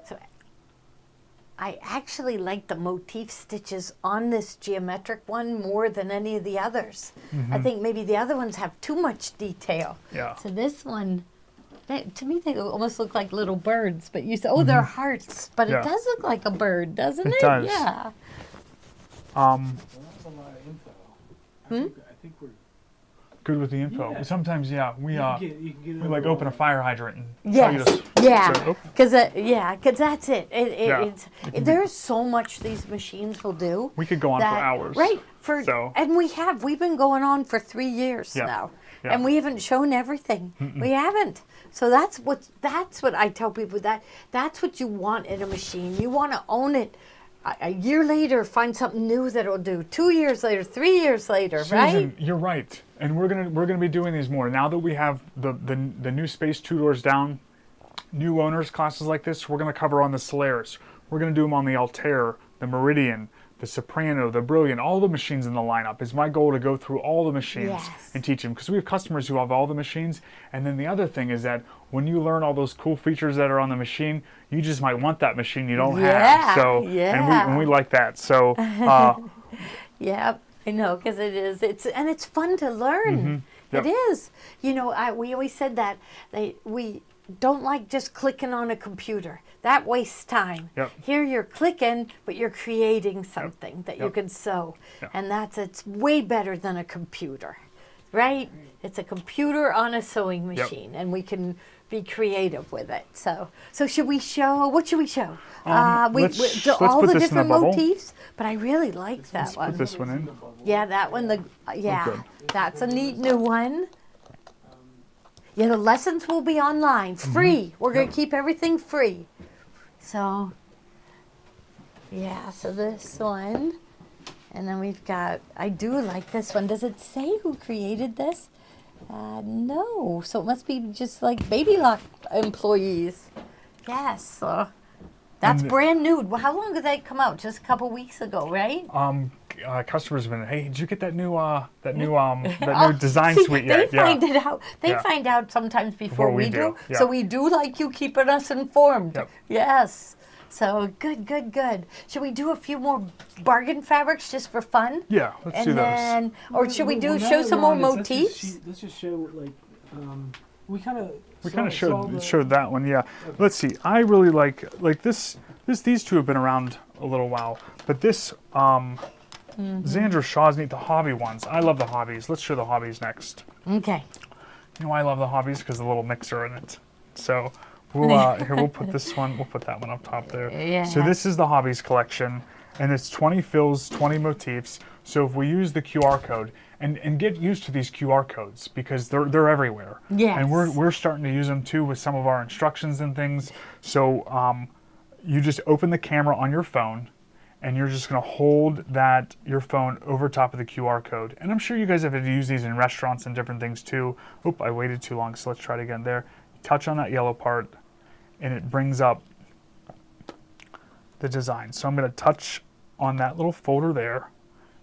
So I actually like the motif stitches on this geometric one more than any of the others. I think maybe the other ones have too much detail. Yeah. So this one, to me, they almost look like little birds. But you say, oh, they're hearts. But it does look like a bird, doesn't it? It does. Yeah. Well, that's a lot of info. I think we're Good with the info. Yeah. Sometimes, yeah, we you can get we like open a fire hydrant and Yes. tell you to, Yeah. so, Because that's it. Yeah. There's so much these machines will do. we could go on for that- hours. Right. So- And we've been going on for 3 years Yeah. now. Yeah. And we haven't shown everything. We haven't. So that's what I tell people, that's what you want in a machine. You want to own it. A year later, find something new that it'll do. 2 years later, 3 years later, Susan, right? you're right. And we're gonna be doing these more. Now that we have the new space 2 doors down, new owners classes like this, we're gonna cover on the Solaris. We're gonna do them on the Altair, the Meridian, the Soprano, the Brilliant, all the machines in the lineup. It's my goal to go through all the machines Yes. and teach them, because we have customers who have all the machines. And then the other thing is that when you learn all those cool features that are on the machine, you just might want that machine you don't have. So and we like that. So Yeah, I know, because it is. It's fun to learn. Yep. It is. You know, we always said that we don't like just clicking on a computer. That wastes time. Yep. Here you're clicking, but you're creating something that you Yep. can sew, Yep. and it's way better than a computer, right? It's a computer on a sewing machine, and we can be creative with it. So should we show? What should we show? let's all put the this in the different bubble. motifs. But I really like that let's one. put this one in. Yeah, that one. good. That's a neat new one. Yeah, the lessons will be online, free. We're going to keep everything free. So, yeah, so this one. And then we've got, I do like this one. Does it say who created this? No. So it must be just like Baby Lock employees. Yes. So that's And- brand new. Well, how long did they come out? Just a couple weeks ago, right? Customers have been, hey, did you get that new new design See, suite they yet? Yeah. find it out. They Yeah. find out sometimes before we do. Yeah. So we do like you keeping us informed. Yep. Yes. So good. Should we do a few more bargain fabrics just for fun? Yeah, let's do And those. then, or should we Well, do now show that some we're more on this, motifs? Let's just show like we kind of Showed that one, yeah. Let's see. I really like this. These two have been around a little while, but this Zandra Shaw's neat. The hobby ones. I love the hobbies. Let's show the hobbies next. Okay. You know why I love the hobbies? Because the little mixer in it. So we'll put this one. We'll put that one up top there. Yeah. So this is the hobbies collection, and it's 20 fills, 20 motifs. So if we use the QR code and get used to these QR codes, because they're everywhere. Yes. And we're starting to use them too with some of our instructions and things. So you just open the camera on your phone, and you're just going to hold your phone over top of the QR code. And I'm sure you guys have had to use these in restaurants and different things too. Oop, I waited too long, so let's try it again there. Touch on that yellow part, and it brings up the design. So I'm going to touch on that little folder there,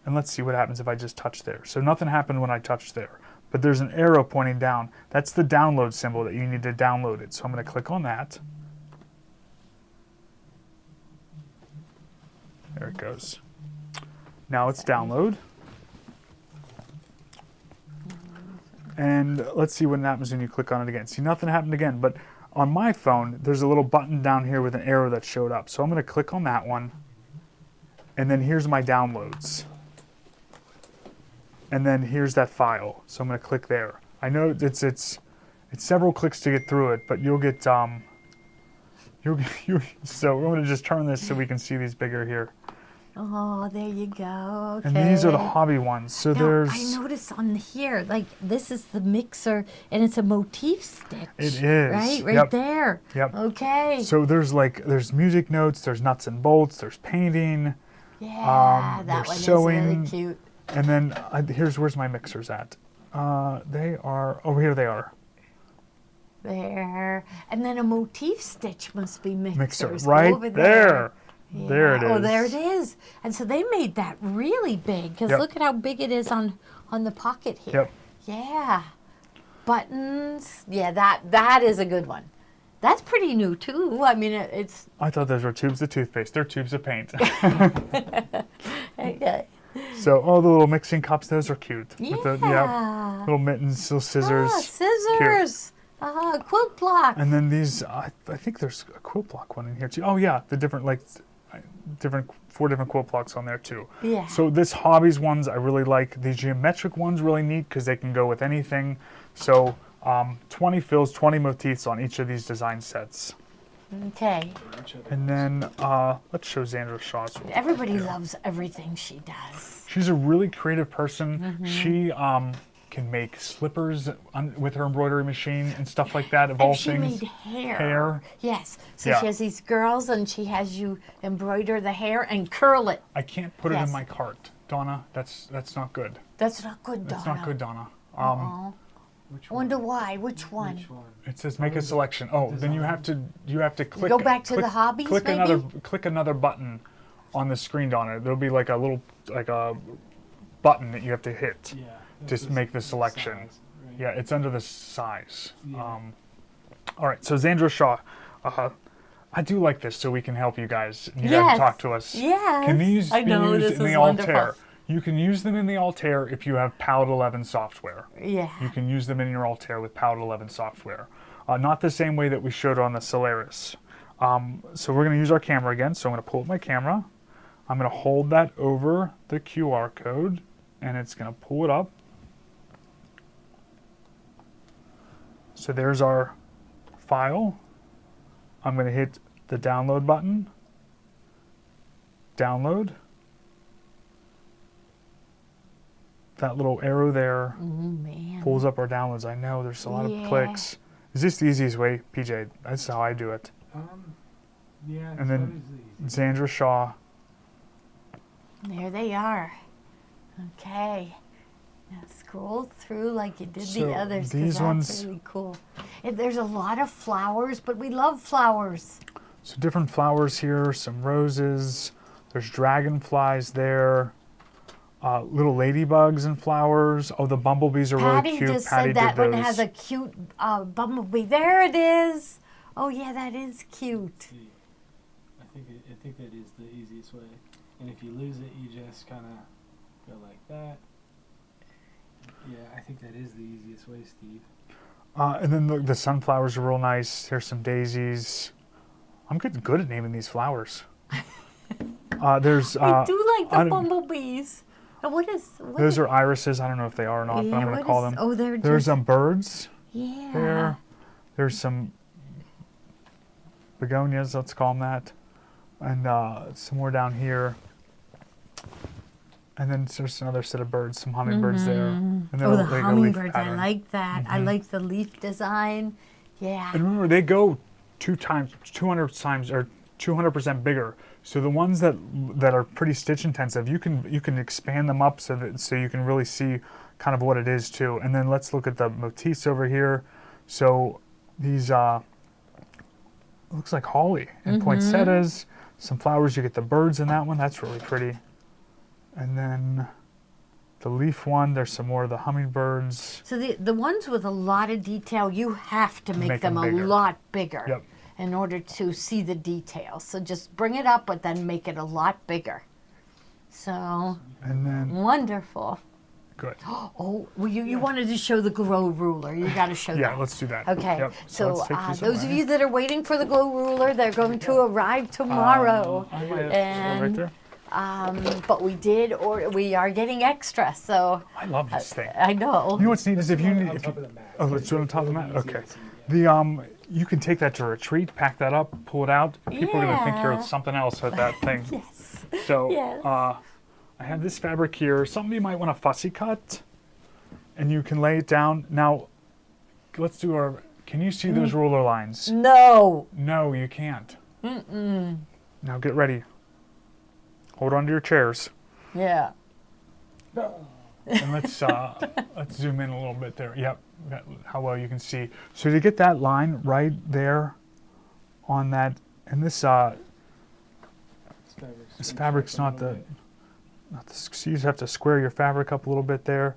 and let's see what happens if I just touch there. So nothing happened when I touched there, but there's an arrow pointing down. That's the download symbol that you need to download it. So I'm going to click on that. There it goes. Now it's download. And let's see what happens when you click on it again. See, nothing happened again, but on my phone, there's a little button down here with an arrow that showed up. So I'm going to click on that one, and then here's my downloads. And then here's that file. So I'm going to click there. I know it's several clicks to get through it, but you'll get So we're going to just turn this so we can see these bigger here. Oh, there you go. Okay. And these are the hobby ones. So now, there's... I noticed on here, like, this is the mixer, and it's a motif stitch. It is. Right there. Yep. Okay. So there's music notes, there's nuts and bolts, there's painting. Yeah, that one sewing, is really cute. And then where's my mixers at? They are over here. They are. There. And then a motif stitch must be mixers. Mixer right over there. Yeah. There it is. Oh, there it is. And so they made that really big because look at how big it is on the pocket here. Yep. Yeah. Buttons. Yeah, that is a good one. That's pretty new too. I mean, it's. I thought those were tubes of toothpaste. They're tubes of paint. Okay. So, the little mixing cups, those are cute. Yeah. With the, little mittens, little scissors. Ah, scissors. Quilt block. And then these, I think there's a quilt block one in here too. Oh yeah, the different, four different quilt blocks on there too. Yeah. So this hobbies ones I really like. The geometric ones really neat because they can go with anything. So 20 fills, 20 motifs on each of these design sets. Okay. And then let's show Xandra Shaw's. Everybody loves everything she does. She's a really creative person. Mm-hmm. She can make slippers with her embroidery machine and stuff like that of all things. And she made hair. Hair. Yes. So she has these girls and she has you embroider the hair and curl it. I can't put it in my cart, Donna. That's not good. That's not good, Donna. That's not good, Donna. I wonder why. Which one? It says make a selection. Oh, then you have to click. Go back to the hobbies, click maybe? click another button on the screen, Donna. There'll be like a little button that you have to hit. Yeah. Just make the selection. Size, right? Yeah, it's under the size. Yeah. All right, so Xandra Shaw, I do like this so we can help you guys. You guys can talk to us. Yes. Can these I know, be used this in is the wonderful. Altair? You can use them in the Altair if you have PAL 11 software. Yeah. You can use them in your Altair with PAL 11 software. Not the same way that we showed on the Solaris. So we're going to use our camera again. So I'm going to pull up my camera. I'm going to hold that over the QR code, and it's going to pull it up. So there's our file. I'm going to hit the download button. Download. That little arrow there pulls up our downloads. I know there's a lot of clicks. Is this the easiest way, PJ? That's how I do it. Yeah. And then Xandra Shaw. There they are. Okay. Now scroll through like you did the others. These ones, really cool. And there's a lot of flowers, but we love flowers. So different flowers here, some roses. There's dragonflies there. Little ladybugs and flowers. Oh, the bumblebees are really cute. Patty just Patty said that did one those. has a cute bumblebee. There it is. Oh yeah, that is cute. I think that is the easiest way. And if you lose it, you just kind of go like that. Yeah, I think that is the easiest way, Steve. And then the sunflowers are real nice. There's some daisies. I'm good at naming these flowers. There's. I do like the bumblebees. Those are irises. I don't know if they are or not, but I'm going to call them. Oh, there's some birds. Yeah. There. There's some begonias. Let's call them that. And some more down here. And then there's another set of birds, some hummingbirds there. And then the hummingbirds, I like that. I like the leaf design. Yeah. And remember, they go 200 times, or 200% bigger. So the ones that are pretty stitch intensive, you can expand them up so you can really see kind of what it is too. And then let's look at the motifs over here. So these looks like holly and poinsettias, some flowers. You get the birds in that one. That's really pretty. And then the leaf one, there's some more of the hummingbirds. So the ones with a lot of detail, you have to make them a lot bigger in order to see the details. So just bring it up, but then make it a lot bigger. So, and then wonderful. Good. Oh, well, you wanted to show the glow ruler. You got to show that. Yeah, let's do that. Okay. Yep. So those of you that are waiting for the glow ruler, they're going to arrive tomorrow. And right there. but we are getting extra, so. I love this thing. I know. You know what's neat is if you need. On top of the mat. Oh, let's do it on top of the mat. Okay. you can take that to retreat, pack that up, pull it out. People are going to think you're something else with that thing. Yes. So Yes. I have this fabric here. Something you might want to fussy cut, and you can lay it down. Now, let's do our, can you see those ruler lines? No. No, you can't. Now get ready. Hold on to your chairs. Yeah. And let's zoom in a little bit there. Yep, how well you can see. So to get that line right there on that, and this fabric's not the, so you just have to square your fabric up a little bit there,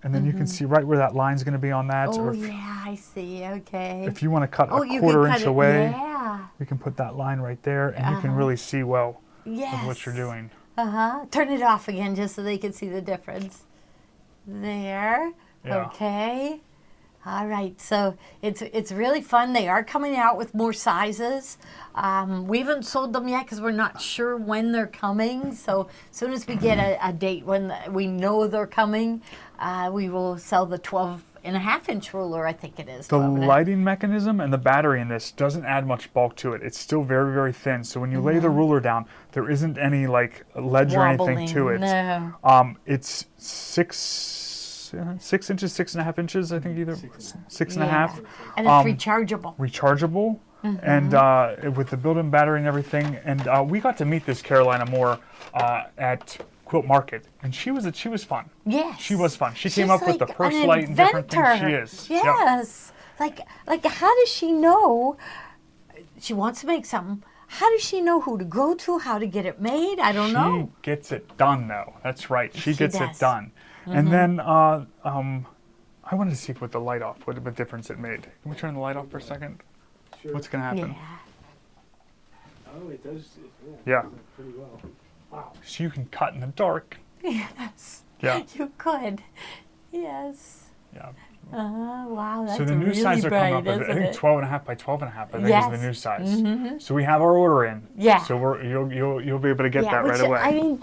and then you can see right where that line's going to be on that. Oh, or yeah, I see. Okay. if you want to cut a you quarter can cut inch it, away, yeah. we can put that line right there, and you can really see well with what you're doing. Turn it off again just so they can see the difference. There. Yeah. Okay. All right. So it's really fun. They are coming out with more sizes. We haven't sold them yet because we're not sure when they're coming. So as soon as we get a date when we know they're coming, we will sell the 12.5-inch ruler, I think it is. The lighting mechanism and the battery in this doesn't add much bulk to it. It's still very, very thin. So when you lay the ruler down, there isn't any like ledge or anything to it. No. It's 6 inches, 6.5 inches, I think either 6.5. And it's rechargeable. Rechargeable. And with the built-in battery and everything. And we got to meet this Carolina Moore at Quilt Market, and she was fun. Yes. She was fun. She She's came up with the like purse an light and different things. inventor. She is. Yes. Yep. Like how does she know she wants to make something? How does she know who to go to, how to get it made? I don't know. She gets it done, though. That's right. She gets does. it done. And then I wanted to see with the light off what difference it made. Can we turn the light off for a second? Sure. What's going to happen? Yeah. Oh, it does. Yeah. Pretty well. Wow. So you can cut in the dark. Yes. Yeah. You could. Yes. Yeah. Wow, that's So the new really size are coming bright, up. I isn't think it? 12.5 by 12.5. I think Yes. is the new size. So we have our order in. Yeah. So you'll be able to get that right which, away. I mean,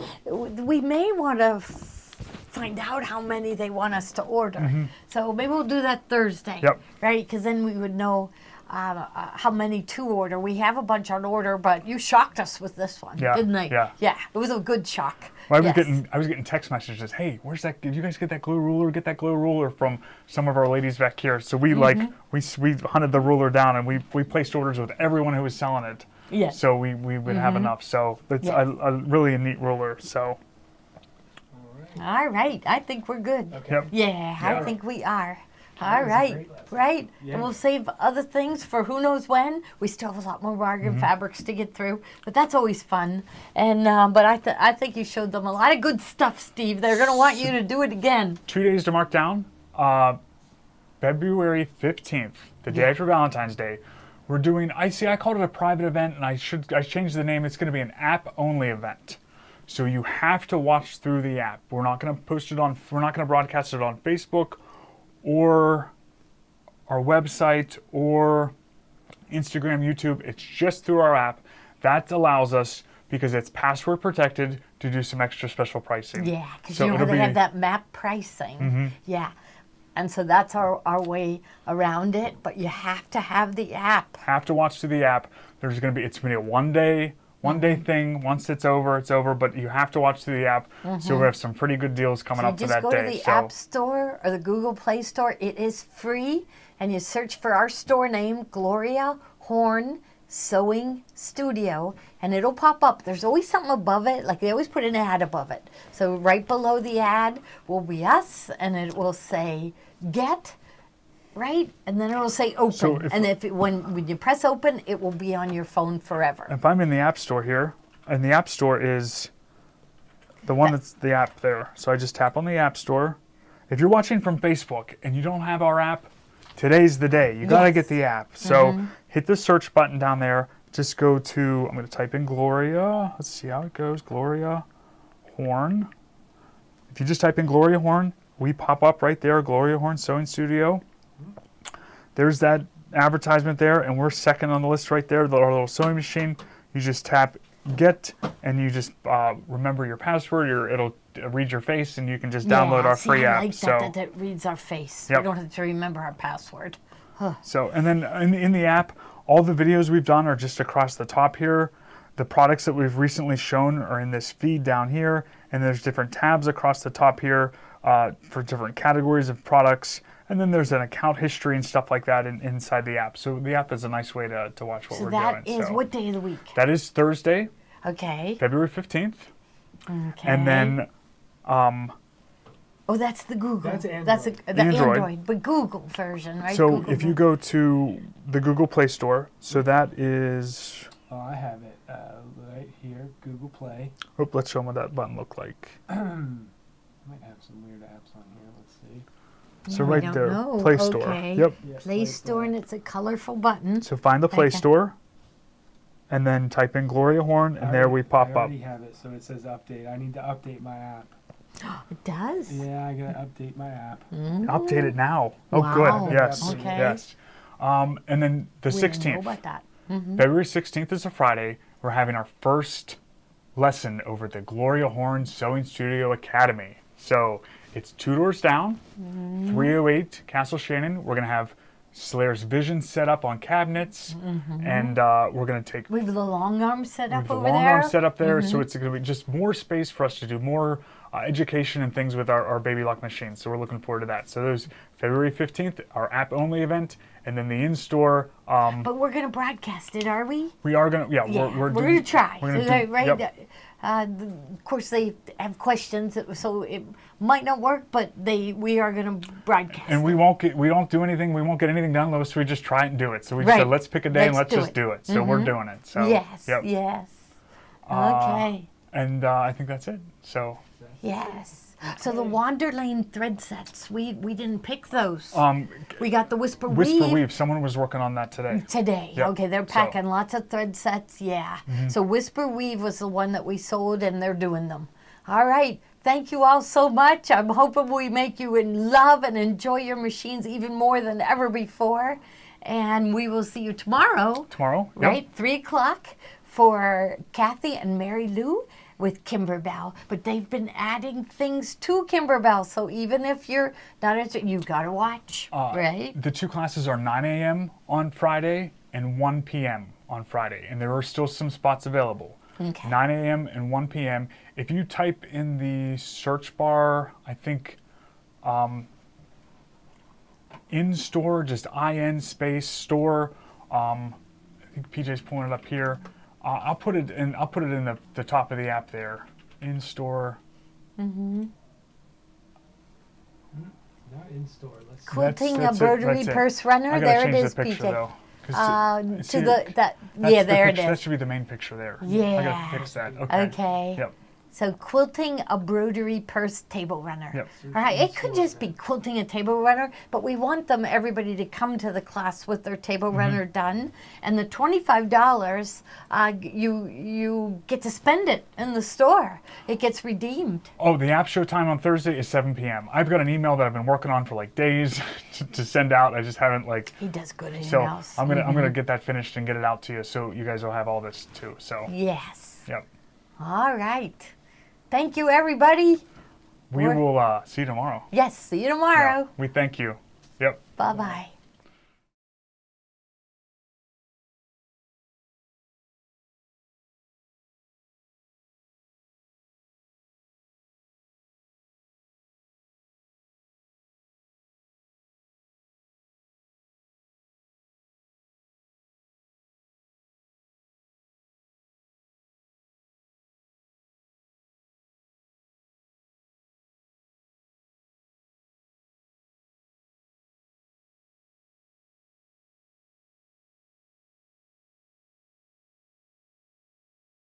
we may want to find out how many they want us to order. So maybe we'll do that Thursday. Yep. Right? Because then we would know how many to order. We have a bunch on order, but you shocked us with this one, Yeah, didn't they? yeah. Yeah, it was a good shock. Well, Yes. I was getting text messages. Hey, where's that? Did you guys get that glue ruler? Get that glue ruler from some of our ladies back here. So we we hunted the ruler down and we placed orders with everyone who was selling it. Yes. So we would have enough. So it's a really neat ruler. So. All right, I think we're good. Okay. Yep. Yeah, I think we are. All was a right, great lesson. right. Yeah. And we'll save other things for who knows when. We still have a lot more bargain fabrics to get through, but that's always fun. And but I think you showed them a lot of good stuff, Steve. They're going to want you to do it again. 2 days to mark down. February 15th, the day after Valentine's Day. We're doing, I called it a private event, and I changed the name. It's going to be an app-only event. So you have to watch through the app. We're not going to we're not going to broadcast it on Facebook or our website or Instagram, YouTube. It's just through our app. That allows us, because it's password protected, to do some extra special pricing. Yeah, because So you know how it'll they be- have that map pricing. Yeah. And so that's our way around it, but you have to have the app. Have to watch through the app. It's going to be a one day thing. Once it's over, but you have to watch through the app. So we have some pretty good deals coming up for Just that go day. to the So App Store or the Google Play Store. It is free, and you search for our store name, Gloria Horn Sewing Studio, and it'll pop up. There's always something above it, like they always put an ad above it. So right below the ad will be us, and it will say get, right? And then it'll say open. So And when you press open, it will be on your phone forever. if I'm in the App Store here, and the App Store is the one that's the app there. So I just tap on the App Store. If you're watching from Facebook and you don't have our app, today's the day. You got to get the app. So hit the search button down there. Just go to, I'm going to type in Gloria. Let's see how it goes. Gloria Horn. If you just type in Gloria Horn, we pop up right there, Gloria Horn Sewing Studio. There's that advertisement there, and we're second on the list right there, our little sewing machine. You just tap get, and you just remember your password. It'll read your face, and you can just download our free I app. like So that it reads our face. Yep. We don't have to remember our password. So, and then in the app, all the videos we've done are just across the top here. The products that we've recently shown are in this feed down here, and there's different tabs across the top here for different categories of products. And then there's an account history and stuff like that inside the app. So the app is a nice way to watch what we're doing. So that is what day of the week? That is Thursday, okay, February 15th. Okay. And then... oh, that's the Google. That's Android. That's the Android, but Google version, right? So Google if you go to the Google Play Store, so that is... Oh, I have it right here, Google Play. Oh, let's show them what that button looked like. I might have some weird apps on here. Let's see. So Yeah, right I don't there, know. Play Store. Okay. Yep. Yes, Play Store, and it's a colorful button. So find the Play Okay. Store, and then type in Gloria Horn, and there we pop I up. already have it, so it says update. I need to update my app. It does? Yeah, I gotta update my app. Update it now. Oh, Wow. good. Yes. Okay. Yes. And then the We didn't know 16th. about that. February 16th is a Friday. We're having our first lesson over at the Gloria Horn Sewing Studio Academy. So it's 2 doors down, 308 Castle Shannon. We're going to have Solaris Vision set up on cabinets, and we're going to take We have the long arm set up the over long there. arm set up there, so it's going to be just more space for us to do more education and things with our baby lock machines. So we're looking forward to that. So there's February 15th, our app only event, and then the in-store. But we're going to broadcast it, are we? We are going to, yeah, Yeah, we're going to try. We're gonna So, do- right? yep. Of course, they have questions, so it might not work, but we are going to broadcast. And we won't do anything. We won't get anything done unless we just try it and do it. So we just Right. said, let's pick a day and Let's let's do just it. do it. So we're doing it. So Yes, yep. yes. Okay, And I think that's it. So yes. So the Wanderlane thread sets, we didn't pick those. We got the Whisper Weave. Someone was working on that today. Today. Yep. Okay, they're So- packing lots of thread sets, yeah. So Whisper Weave was the one that we sold, and they're doing them. All right, thank you all so much. I'm hoping we make you love and enjoy your machines even more than ever before. And we will see you tomorrow. Tomorrow. Yep. Right, 3 o'clock for Kathy and Mary Lou with Kimberbell. But they've been adding things to Kimberbell, so even if you're not interested, you got to watch, right? The 2 classes are 9 a.m. on Friday and 1 p.m. on Friday, and there are still some spots available. Okay. 9 a.m. and 1 p.m. If you type in the search bar, I think in store, just IN space store. I think PJ's pulling it up here. I'll put it in. I'll put it in the top of the app there. In store. Not in store. Let's see. Quilting That's it, embroidery that's it. purse runner. I gotta There it change is, the picture PJ. though. 'Cause To the there it That is. should be the main picture there. I Yeah. gotta fix that. Okay. Okay. Yep. So quilting a broderie purse table runner. Yep. All right, it could just be quilting a table runner, but we want everybody to come to the class with their table runner done. And the $25, you get to spend it in the store. It gets redeemed. Oh, the app show time on Thursday is 7 p.m. I've got an email that I've been working on for like days to send out. I just haven't He does good So emails. I'm gonna get that finished and get it out to you, so you guys will have all this too. So Yes. yep. All right. Thank you, everybody. We will see you tomorrow. Yes, see you tomorrow. Yeah, we thank you. Yep. Bye-bye.